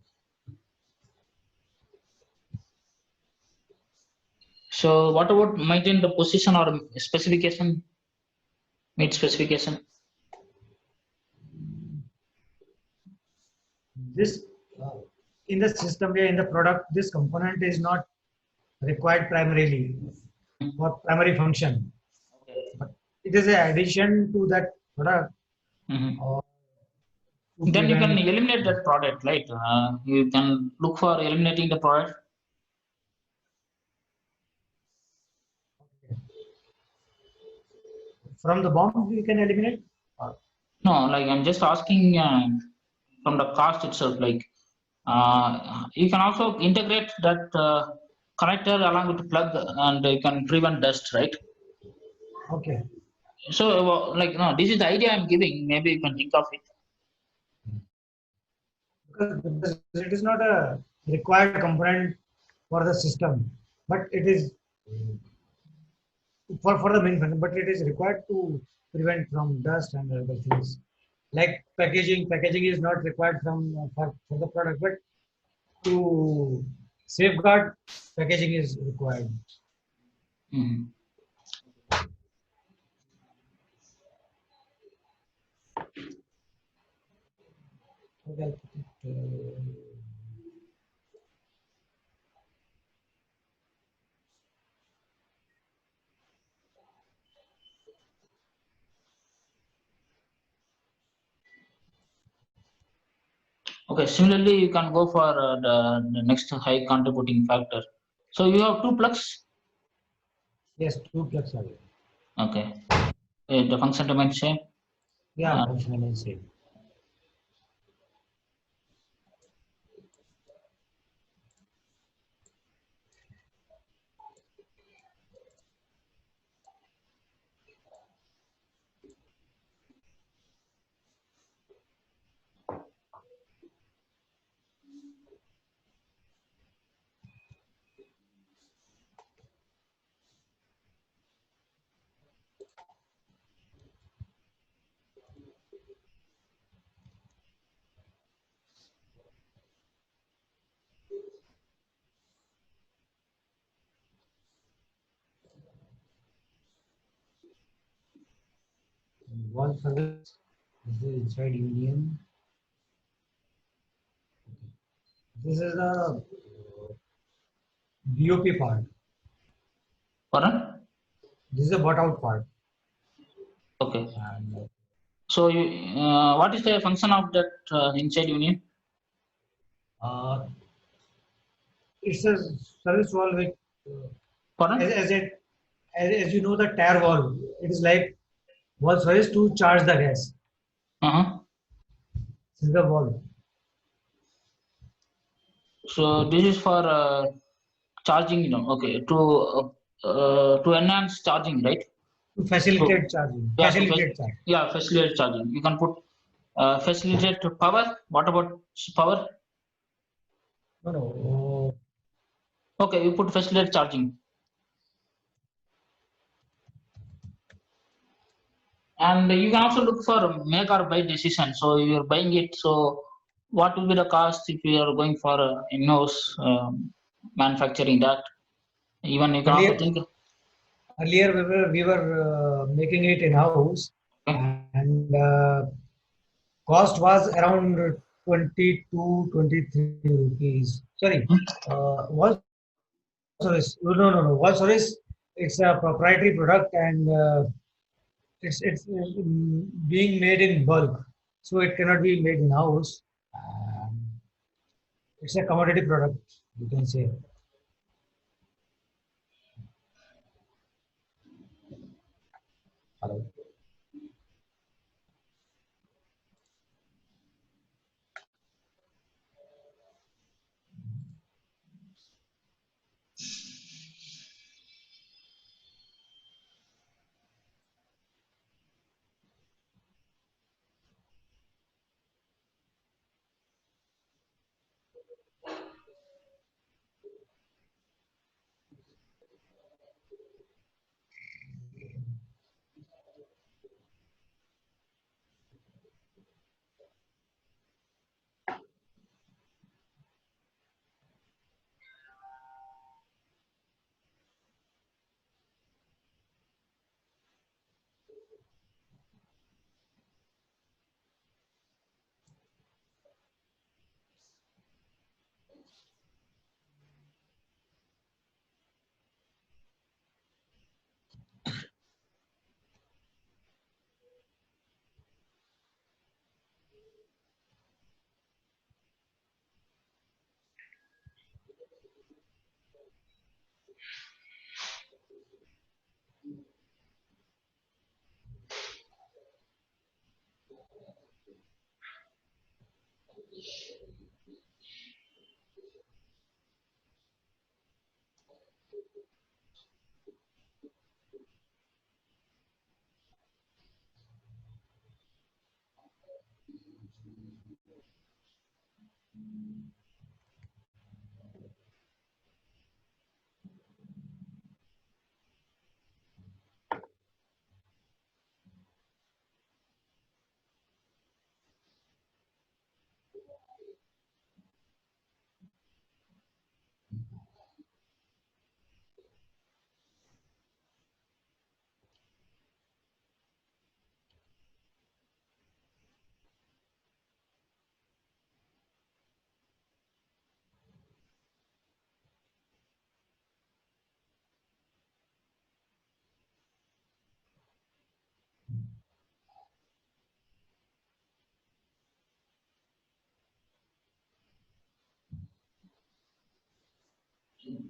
So what about maintain the position or specification? Meet specification. This in the system where in the product, this component is not required primarily for primary function, but it is an addition to that product or to Then you can prevent. eliminate that product, right? You can look for eliminating the product. From the bomb we can eliminate. No, like I'm just asking from the cost itself. Like you can also integrate that connector along with the plug, and you can prevent dust, right? Okay. So like no, this is the idea I'm giving. Maybe you can think of it. Because it is not a required component for the system, but it is for the main function, but it is required to prevent from dust and other things. Like packaging, packaging is not required from for the product, but to safeguard, packaging is required. Mhm. Okay, I'll put it, Okay, similarly, you can go for the next high contributing factor. So you have two plugs. yes, two plugs are there. Okay, the function domain same. Yeah, functional and same. One service is the inside union. This is the BOP part. Pardon? This is the bought out part. Okay. And So you, what is the function of that inside union? uh, it's a service valve with, Pardon? as you know, the tire valve. It is like valve service to charge the gas. Uh-huh. This is the valve So this is for charging, okay, to enhance charging, right? to So facilitate charging. yeah, Facilitate charging. yeah, facilitate charging. You can put facilitate power. What about power? No, no. Okay, you put facilitate charging. And you can also look for make or buy decision. So you're buying it. So what will be the cost if you are going for in-house manufacturing that? Even you can also Earlier, think. earlier we were making it in house, Okay. and cost was around 22, 23 rupees. Sorry, was service. No. Was service. It's a proprietary product, and it's being made in bulk, so it cannot be made in house. Um, it's a commodity product, you can say. Hello.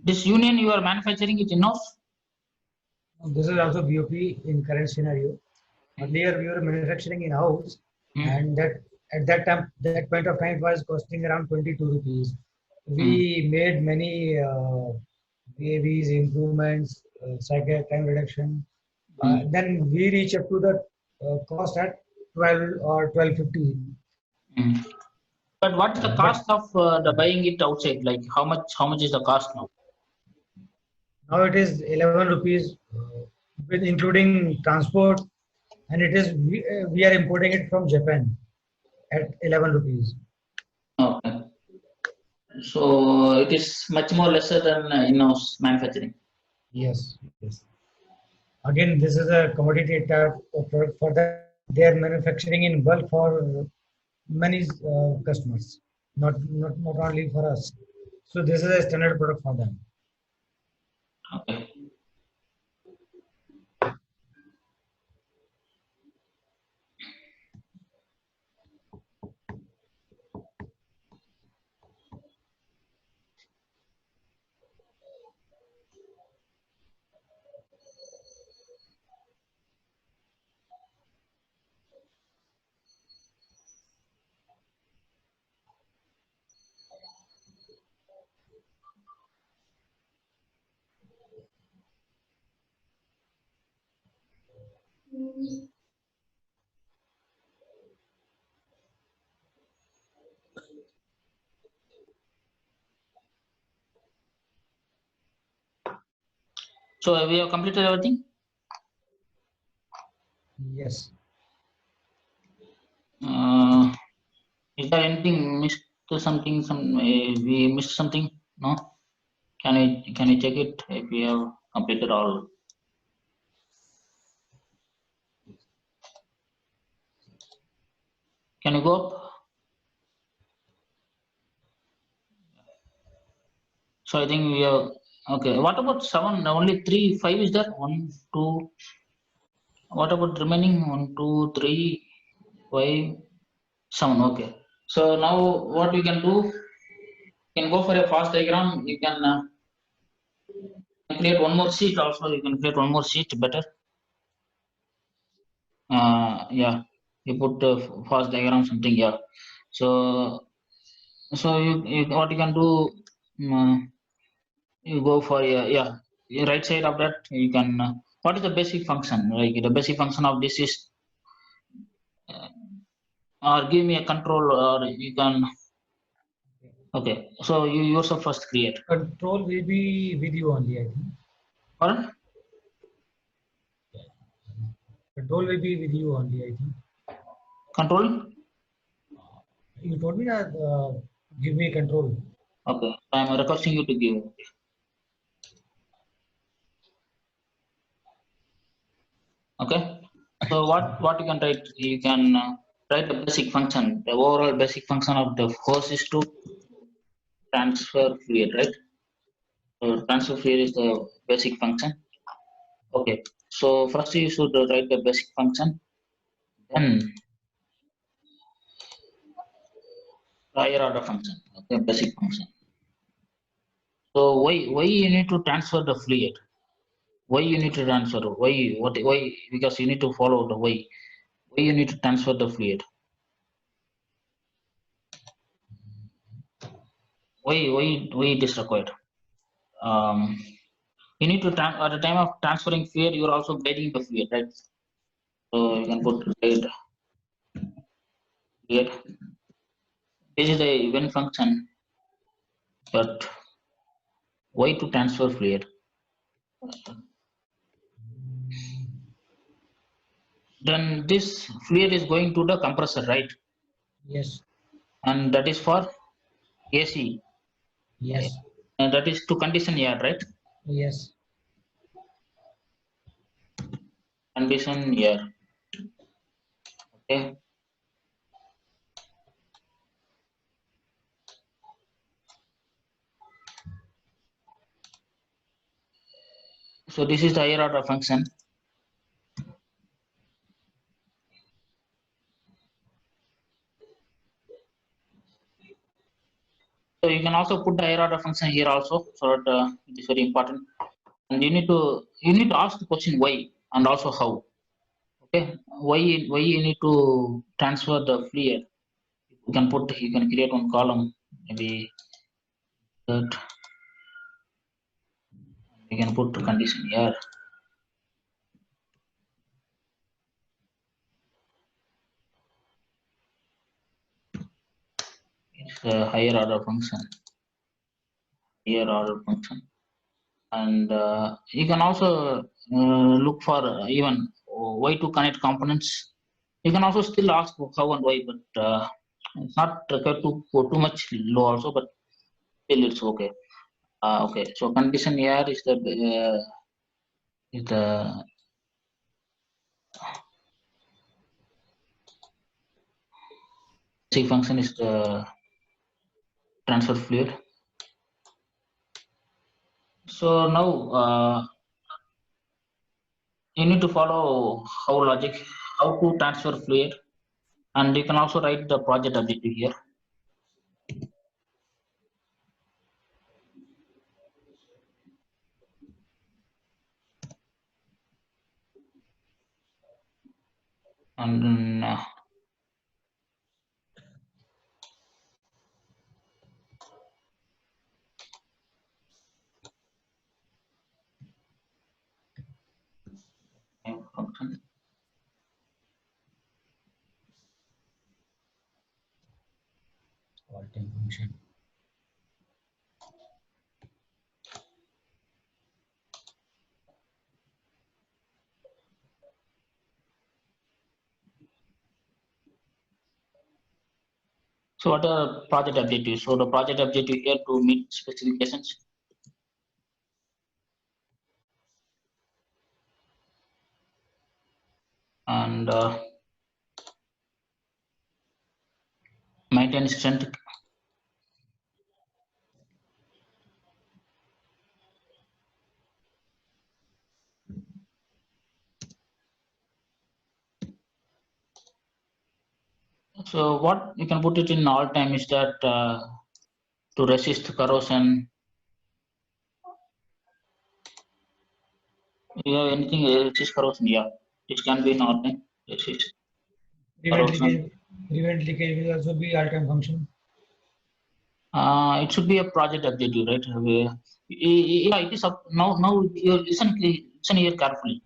This union you are manufacturing it in-house? This is also BOP in current scenario. Earlier we were manufacturing in house, and that at that time, that point of time, it was costing around 22 rupees. We made many VAVs, improvements, cycle time reduction. Then we reach up to the cost at 12 or 12.50. Mm. But what's the But cost of the buying it outside? Like how much is the cost now? now it is 11 rupees with including transport, and it is we are importing it from Japan at 11 rupees. Okay. So it is much more lesser than in-house manufacturing. Yes, yes. Again, this is a commodity type of product for that they are manufacturing in bulk for many customers, not only for us. So this is a standard product for them. Okay. So we have completed everything. Yes. Is there anything missed? Something? We missed something? No. Can we check it if we have completed all? Can you go up? So I think we have. Okay. What about 7? Only 3, 5 is there? 1, 2. What about remaining? 1, 2, 3, 5, 7. Okay. So now what we can do? You can go for a fast diagram. You can create one more sheet also. You can create one more sheet better. Yeah. You put the fast diagram something. Yeah. So you what you can do? You go for yeah. Right side of that you can. What is the basic function? Like the basic function of this is, or give me a control, or you can. Okay. So you yourself first create. Control will be with you only, I think. Pardon? Control will be with you only, I think. Control. You told me that give me control. Okay. I am requesting you to give. Okay. So what you can write? You can write the basic function. The overall basic function of the force is to transfer fluid, right? So transfer fluid is the basic function. Okay. So first you should write the basic function. Then higher order function. Okay, basic function. So why you need to transfer the fluid? Why you need to transfer? Why? Because you need to follow the why. Why you need to transfer the fluid? Why it is required? Um, you need to at the time of transferring fluid, you are also guiding the fluid, right? So you can put guide fluid. This is the event function, but why to transfer fluid? Then this fluid is going to the compressor, right? Yes. And that is for AC. Yes. And that is to condition air, right? Yes. Condition air. Okay. So this is the higher order function. So you can also put the higher order function here also, so that it is very important. And you need to ask the question why and also how. Okay, why you need to transfer the fluid? You can create one column, maybe that you can put the condition here. It's a higher order function, and you can also look for even why to connect components. You can also still ask how and why, but it's not required to go too much low also, but still it's okay. Okay, so condition here is the C function is the transfer fluid. So now you need to follow how to transfer fluid, and you can also write the project objective here. And then, function. All time function. So what are project objectives? So the project objective here to meet specifications. And maintain strength. So what you can put it in all time is that to resist corrosion. You have anything resist corrosion? Yeah, it can be in all time. Resist Prevent corrosion. leakage. Prevent leakage will also be all time function. It should be a project objective, right? Yeah, it is up now. Now you listen here carefully.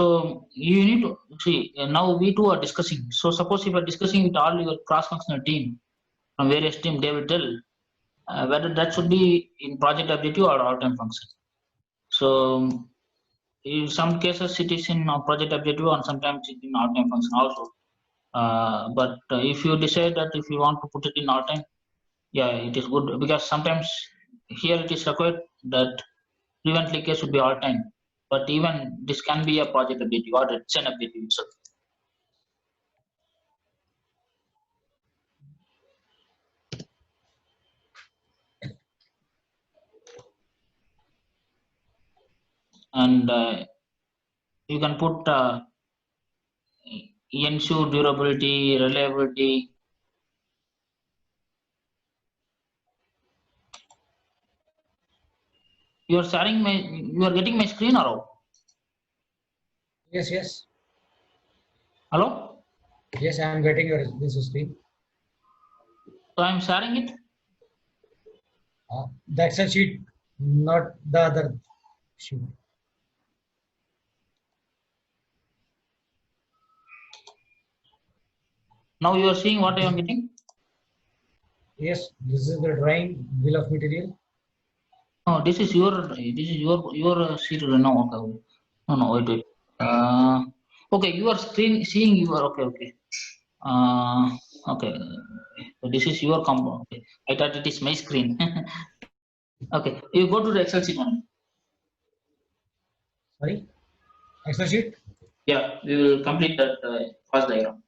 So you need to see now we two are discussing. So suppose if you are discussing with all your cross-functional team from various team, they will tell whether that should be in project objective or all-time function. So in some cases it is in project objective and sometimes it in all-time function also. But if you decide that if you want to put it in all-time, yeah, it is good because sometimes here it is required that prevent leakage should be all-time. But even this can be a project objective or it's an objective itself. And you can put ensure durability, reliability. You are sharing my, you are getting my screen or how? Yes, yes. Hello? Yes, I am getting your this screen. So I am sharing it. The Excel sheet, not the other sheet. Now you are seeing what I am getting. Yes, this is the drawing bill of material. No, this is your sheet. No, okay. No, wait. Okay, you are screen seeing you are okay. Uh, okay. So this is your combo. Okay. I thought it is my screen. Okay, you go to the Excel sheet one. Sorry, Excel sheet. Yeah, we will complete that first diagram.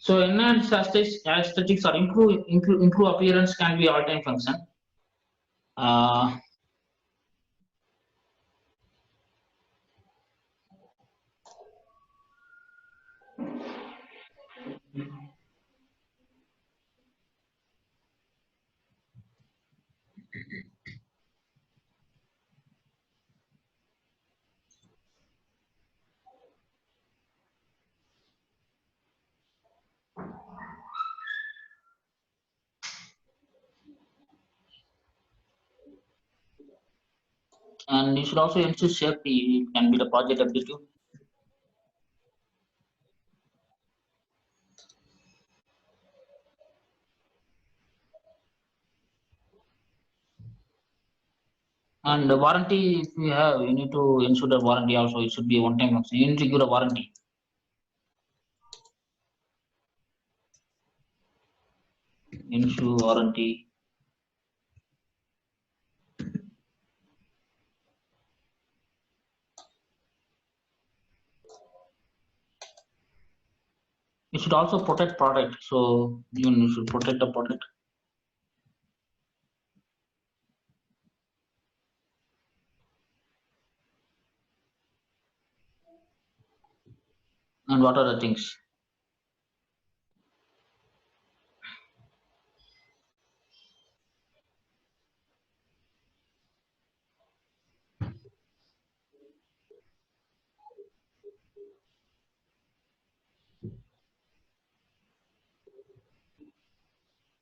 So enhance aesthetics or improve appearance can be all-time function. Uh, and you should also ensure safety can be the project objective. And the warranty, if you have, you need to ensure the warranty also. It should be a one-time function. You need to give a warranty. Ensure warranty. You should also protect product. So you should protect the product. And what are the things?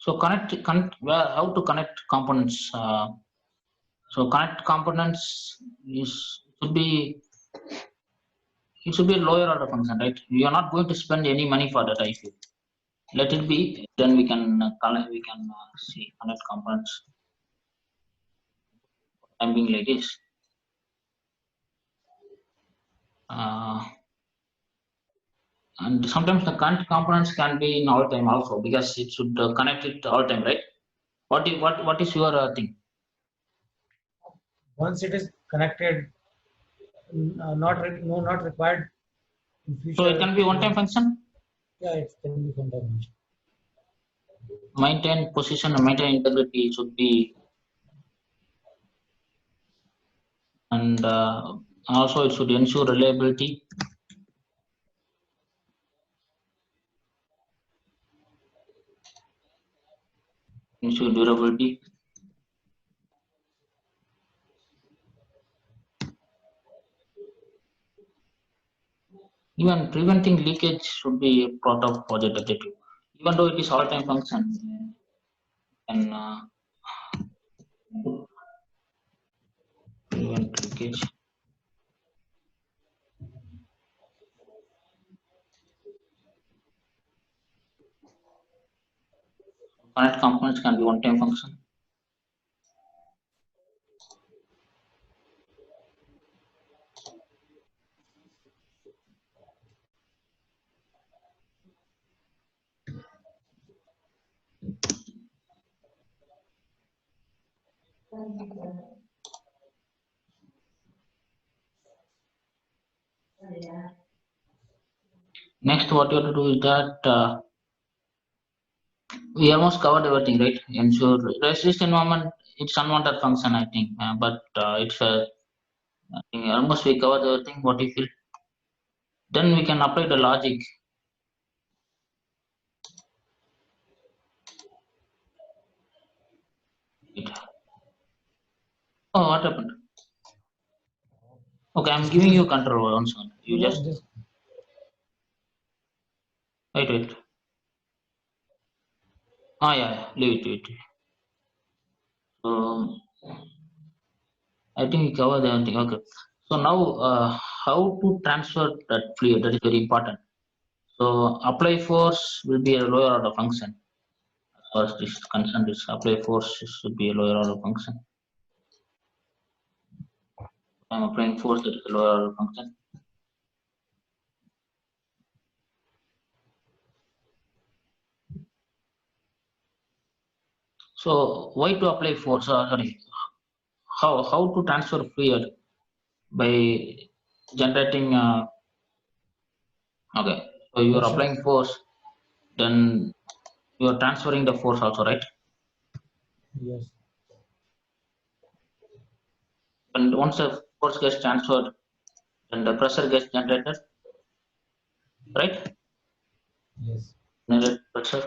So connect how to connect components. So connect components is should be it should be a lower order function, right? You are not going to spend any money for that. I feel. Let it be. Then we can connect. We can see connect components. I'm being like this. Uh, and sometimes the connect components can be in all time also because it should connect it all time, right? What is your thing? Once it is connected, not required in future. So it can be one-time function. Yeah, it can be one-time function. Maintain position and maintain integrity should be, and also it should ensure reliability. Ensure durability. Even preventing leakage should be a part of project objective. Even though it is all-time function, and prevent leakage. Connect components can be one-time function. Next, what you have to do is that we almost covered everything, right? Ensure resist environment. It's unwanted function, I think, but it's I think almost we covered everything. What you feel? Then we can apply the logic. Oh, what happened? Okay, I'm giving you control once. You No, just wait. Ah, yeah. Leave it. Um, I think we covered everything. Okay. So now, how to transfer that fluid? That is very important. So apply force will be a lower order function. As far as this is concerned, this apply force should be a lower order function. I'm applying force, that is the lower order function. So why to apply force? Sorry, how to transfer fluid by generating? Okay, so you are Pressure. applying force, then you are transferring the force also, right? Yes. And once the force gets transferred, then the pressure gets generated, right? Yes. Generated pressure.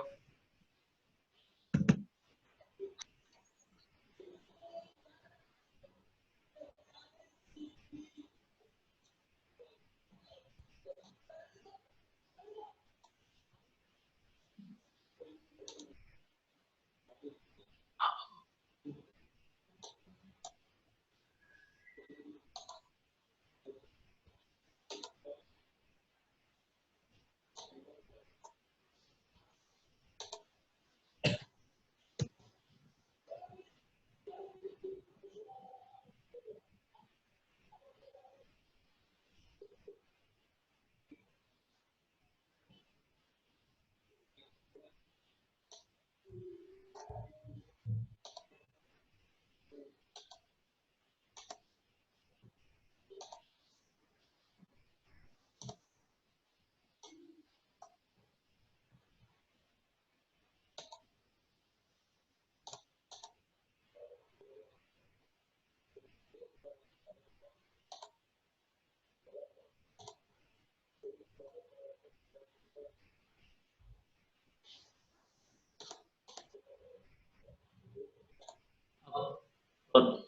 But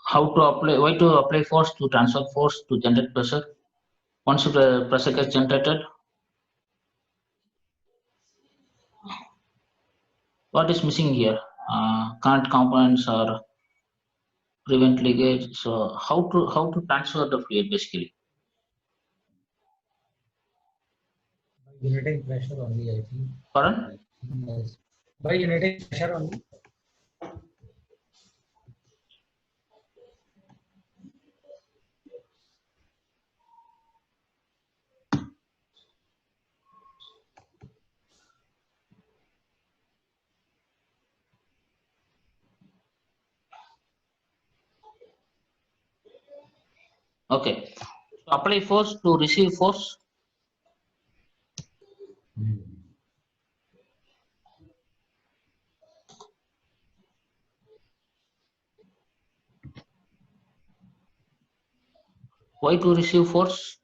how to apply? Why to apply force to transfer force to generate pressure? Once the pressure gets generated, what is missing here? Current components are prevent leakage. So how to transfer the fluid basically? By unitating pressure only, I think. Pardon? Yes. By unitating pressure only. Okay. So apply force to receive force. Why to receive force?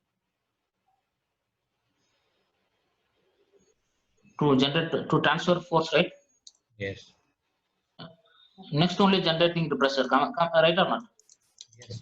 To generate to transfer force, right? Yes. Next only generating the pressure. Right or not? Yes.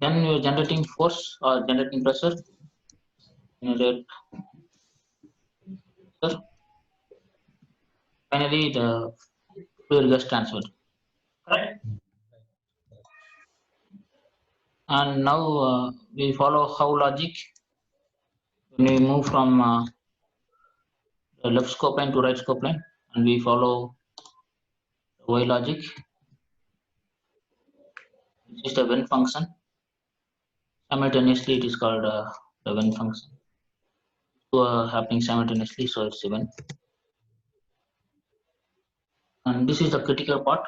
Then you're generating force or generating pressure. Generate pressure. Finally, the fluid gets transferred. Correct. And now we follow how logic. When we move from the left scope line to right scope line, and we follow Y logic, which is the when function. Simultaneously, it is called the when function. Two are happening simultaneously, so it's when. And this is the critical part.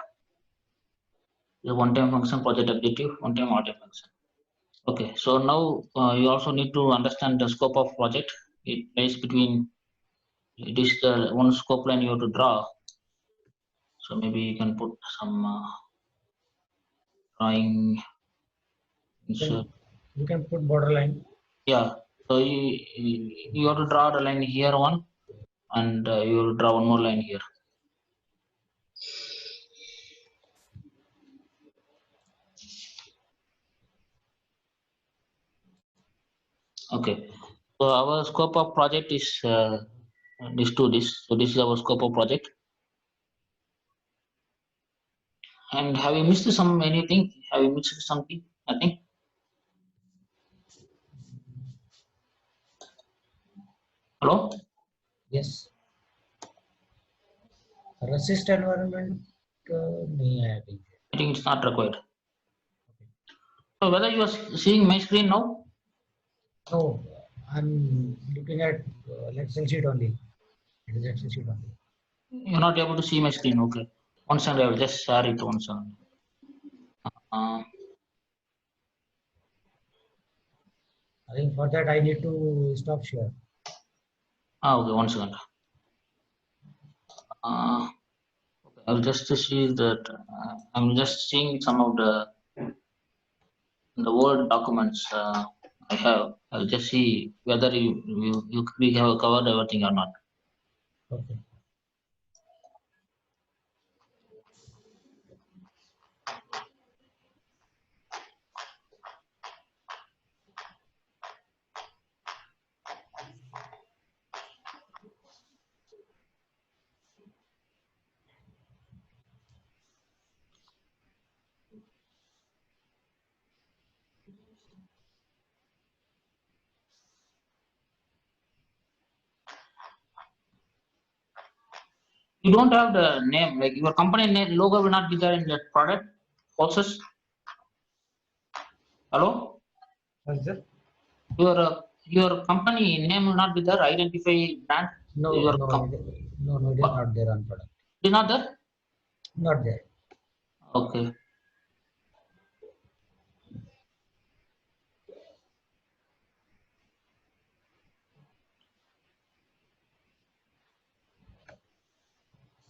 The one-time function, project objective, one-time odd-time function. Okay, so now you also need to understand the scope of project. It lies between, it is the one scope line you have to draw. So maybe you can put some drawing insert. You can put borderline. Yeah, so you have to draw the line here one, and you will draw one more line here. Okay, So our scope of project is this to this. So this is our scope of project. And have you missed some anything? Have you missed something? Nothing. Hello. Yes. Resist environment नहीं है अभी. I think it's not required. So whether you are seeing my screen now? No, I'm looking at Excel sheet only. It is Excel sheet only. You're not able to see my screen. Okay. One second, I will just share it one second. I think for that I need to stop share. Okay, one second. Okay, I'll just see that. I'm just seeing some of the Word documents I have. I'll just see whether we have covered everything or not. Okay. You don't have the name, like your company name logo will not be there in that product process. Hello? What is that? Your company name will not be there. Identify brand. No, Your no, no, it is not there on product. It is not there. Not there. Okay.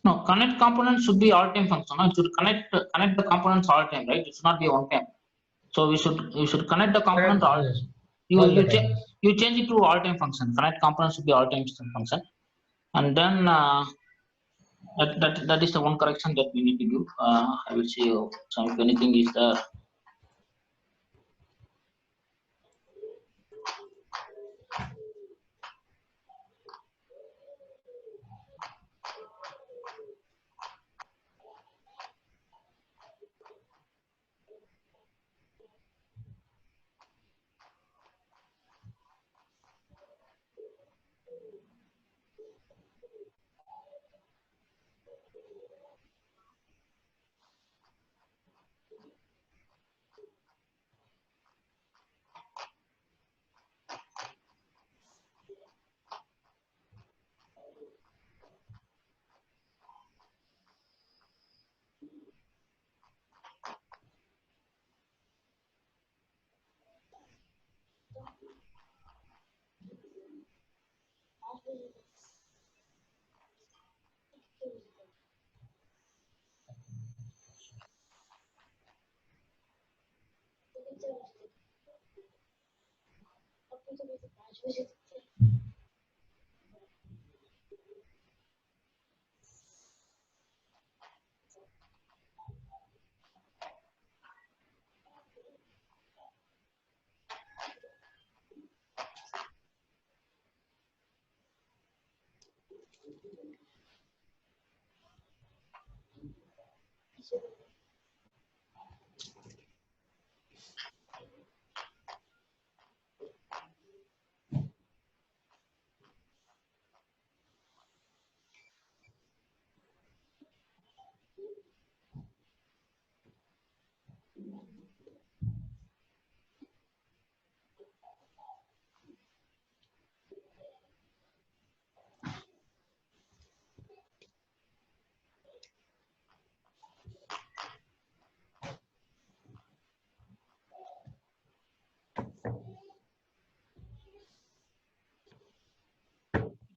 No, connect component should be all time function. No? It should connect the components all time, right? It should not be one time. So we should connect the component all. Yes. You All the you, time, cha- yes. you change it to all time function. Connect component should be all time function, and then that is the one correction that we need to do. I will see if anything is there.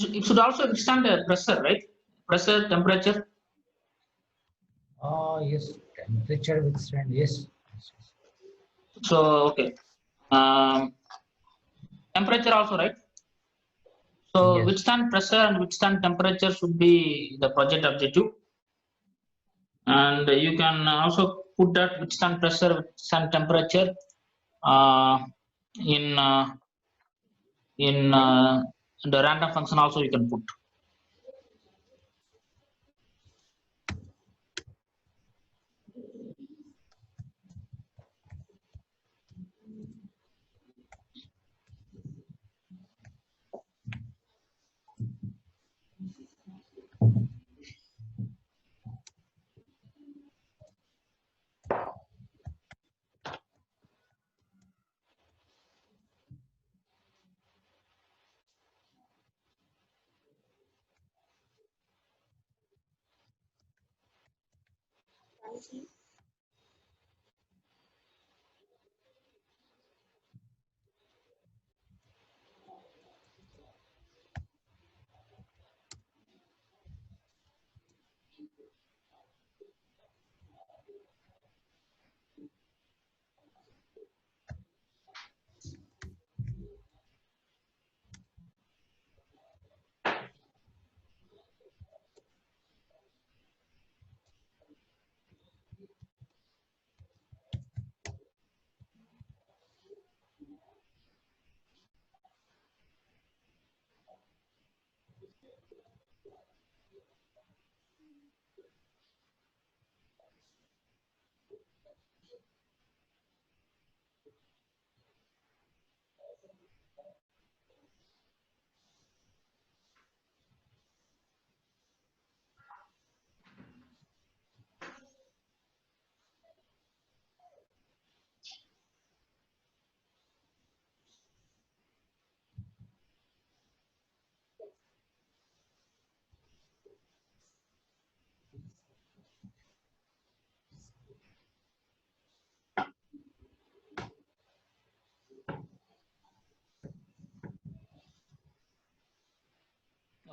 It should also withstand the pressure, right? Pressure, temperature. Yes, temperature withstand, yes. So okay. Temperature also, right? So Yes. withstand pressure and withstand temperature should be the project objective. And you can also put that withstand pressure, withstand temperature in in the random function also you can put.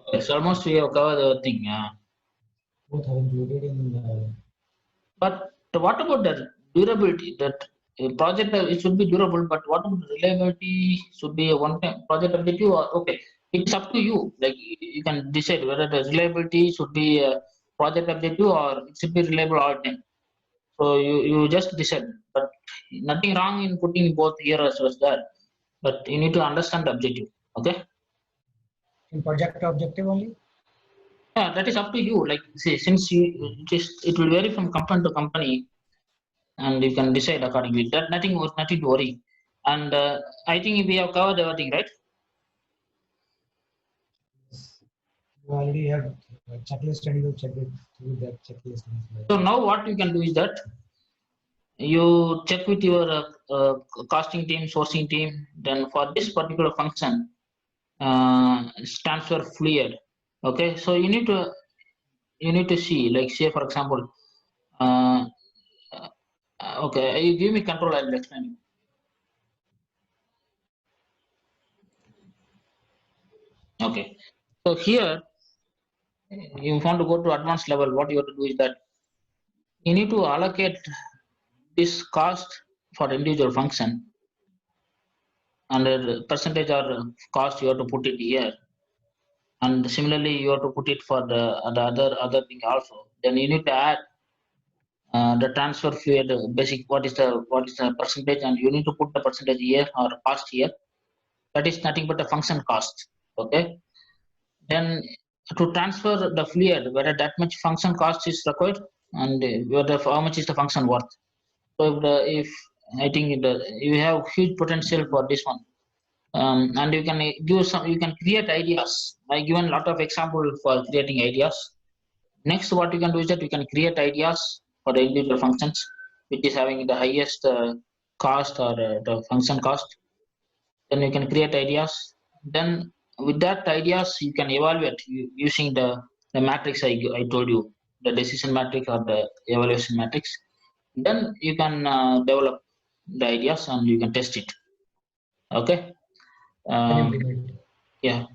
Okay, so almost we have covered everything. Both are included in But what about the durability? That project it should be durable, but what about reliability? Should be a one-time project objective, or okay, it's up to you. Like you can decide whether the reliability should be a project objective or it should be reliable all time. So you just decide. But nothing wrong in putting both here as well as that. But you need to understand the objective. Okay. in project objective only. Yeah, that is up to you. Like see, since you it will vary from company to company, and you can decide accordingly. That nothing to worry. And I think we have covered everything, right? You already have a checklist and you will check it through that checklist. So now what you can do is that you check with your costing team, sourcing team. Then for this particular function, transfer fluid. Okay, so you need to see, like say for example, uh, okay, you give me control. I will explain. Okay, so here you want to go to advanced level. What you have to do is that you need to allocate this cost for individual function, and the percentage or cost you have to put it here, and similarly you have to put it for the other thing also. Then you need to add the transfer fluid basic, what is the percentage, and you need to put the percentage here or cost here. That is nothing but a function cost. Okay, then to transfer the fluid, whether that much function cost is required, and whether how much is the function worth. So if I think you have huge potential for this one, and you can you can create ideas. I given a lot of example for creating ideas. Next, what you can do is that you can create ideas for the individual functions, which is having the highest cost or the function cost. Then you can create ideas. Then with that ideas, you can evaluate using the matrix I told you, the decision matrix or the evaluation matrix. Then you can develop the ideas and you can test it. Okay. And implement. Yeah.